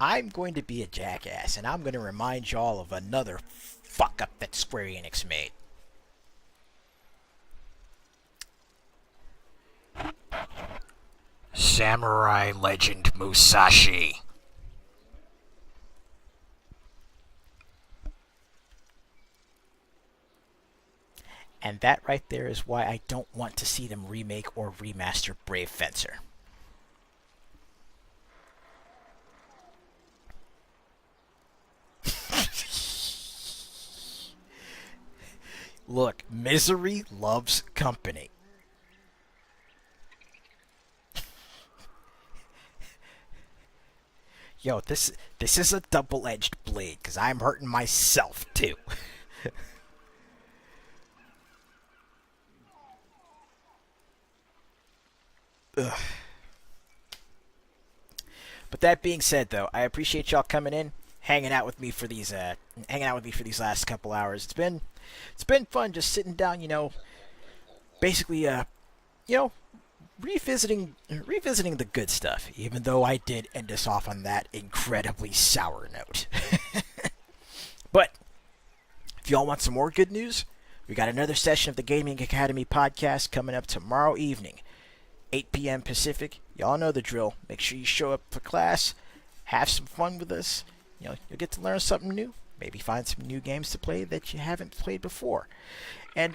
I'm going to be a jackass, and I'm going to remind y'all of another fuck up that Square Enix made. Samurai Legend Musashi. And that right there is why I don't want to see them remake or remaster Brave Fencer. Look, misery loves company. Yo, this is a double-edged blade, because I'm hurting myself, too. Ugh. But that being said, though, I appreciate y'all coming in, hanging out with me for these last couple hours. It's been fun just sitting down, basically, revisiting the good stuff. Even though I did end us off on that incredibly sour note. But if y'all want some more good news, we got another session of the Gaming Academy podcast coming up tomorrow evening. 8 p.m. Pacific. Y'all know the drill. Make sure you show up for class. Have some fun with us. You'll get to learn something new. Maybe find some new games to play that you haven't played before. And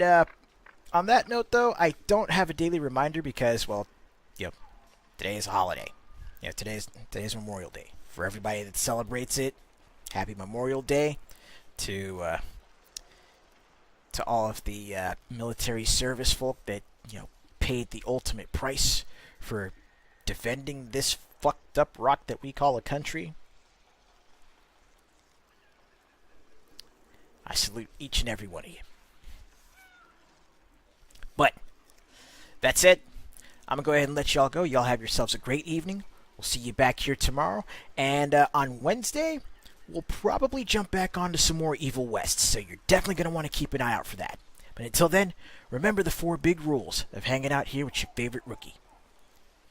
on that note, though, I don't have a daily reminder because, well, today is a holiday. Today's Memorial Day. For everybody that celebrates it, happy Memorial Day to all of the military service folk that paid the ultimate price for defending this fucked up rock that we call a country. I salute each and every one of you. But that's it. I'm going to go ahead and let y'all go. Y'all have yourselves a great evening. We'll see you back here tomorrow. And on Wednesday, we'll probably jump back onto some more Evil West. So you're definitely going to want to keep an eye out for that. But until then, remember the 4 big rules of hanging out here with your favorite rookie.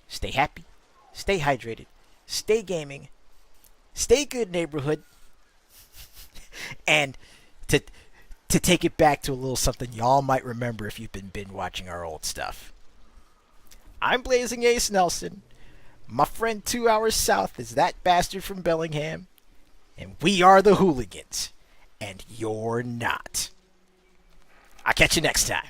Stay happy, stay hydrated, stay gaming, stay good neighborhood, and to take it back to a little something y'all might remember if you've been watching our old stuff. I'm Blazing Ace Nelson. My friend 2 hours south is that bastard from Bellingham. And we are the Hooligans. And you're not. I'll catch you next time.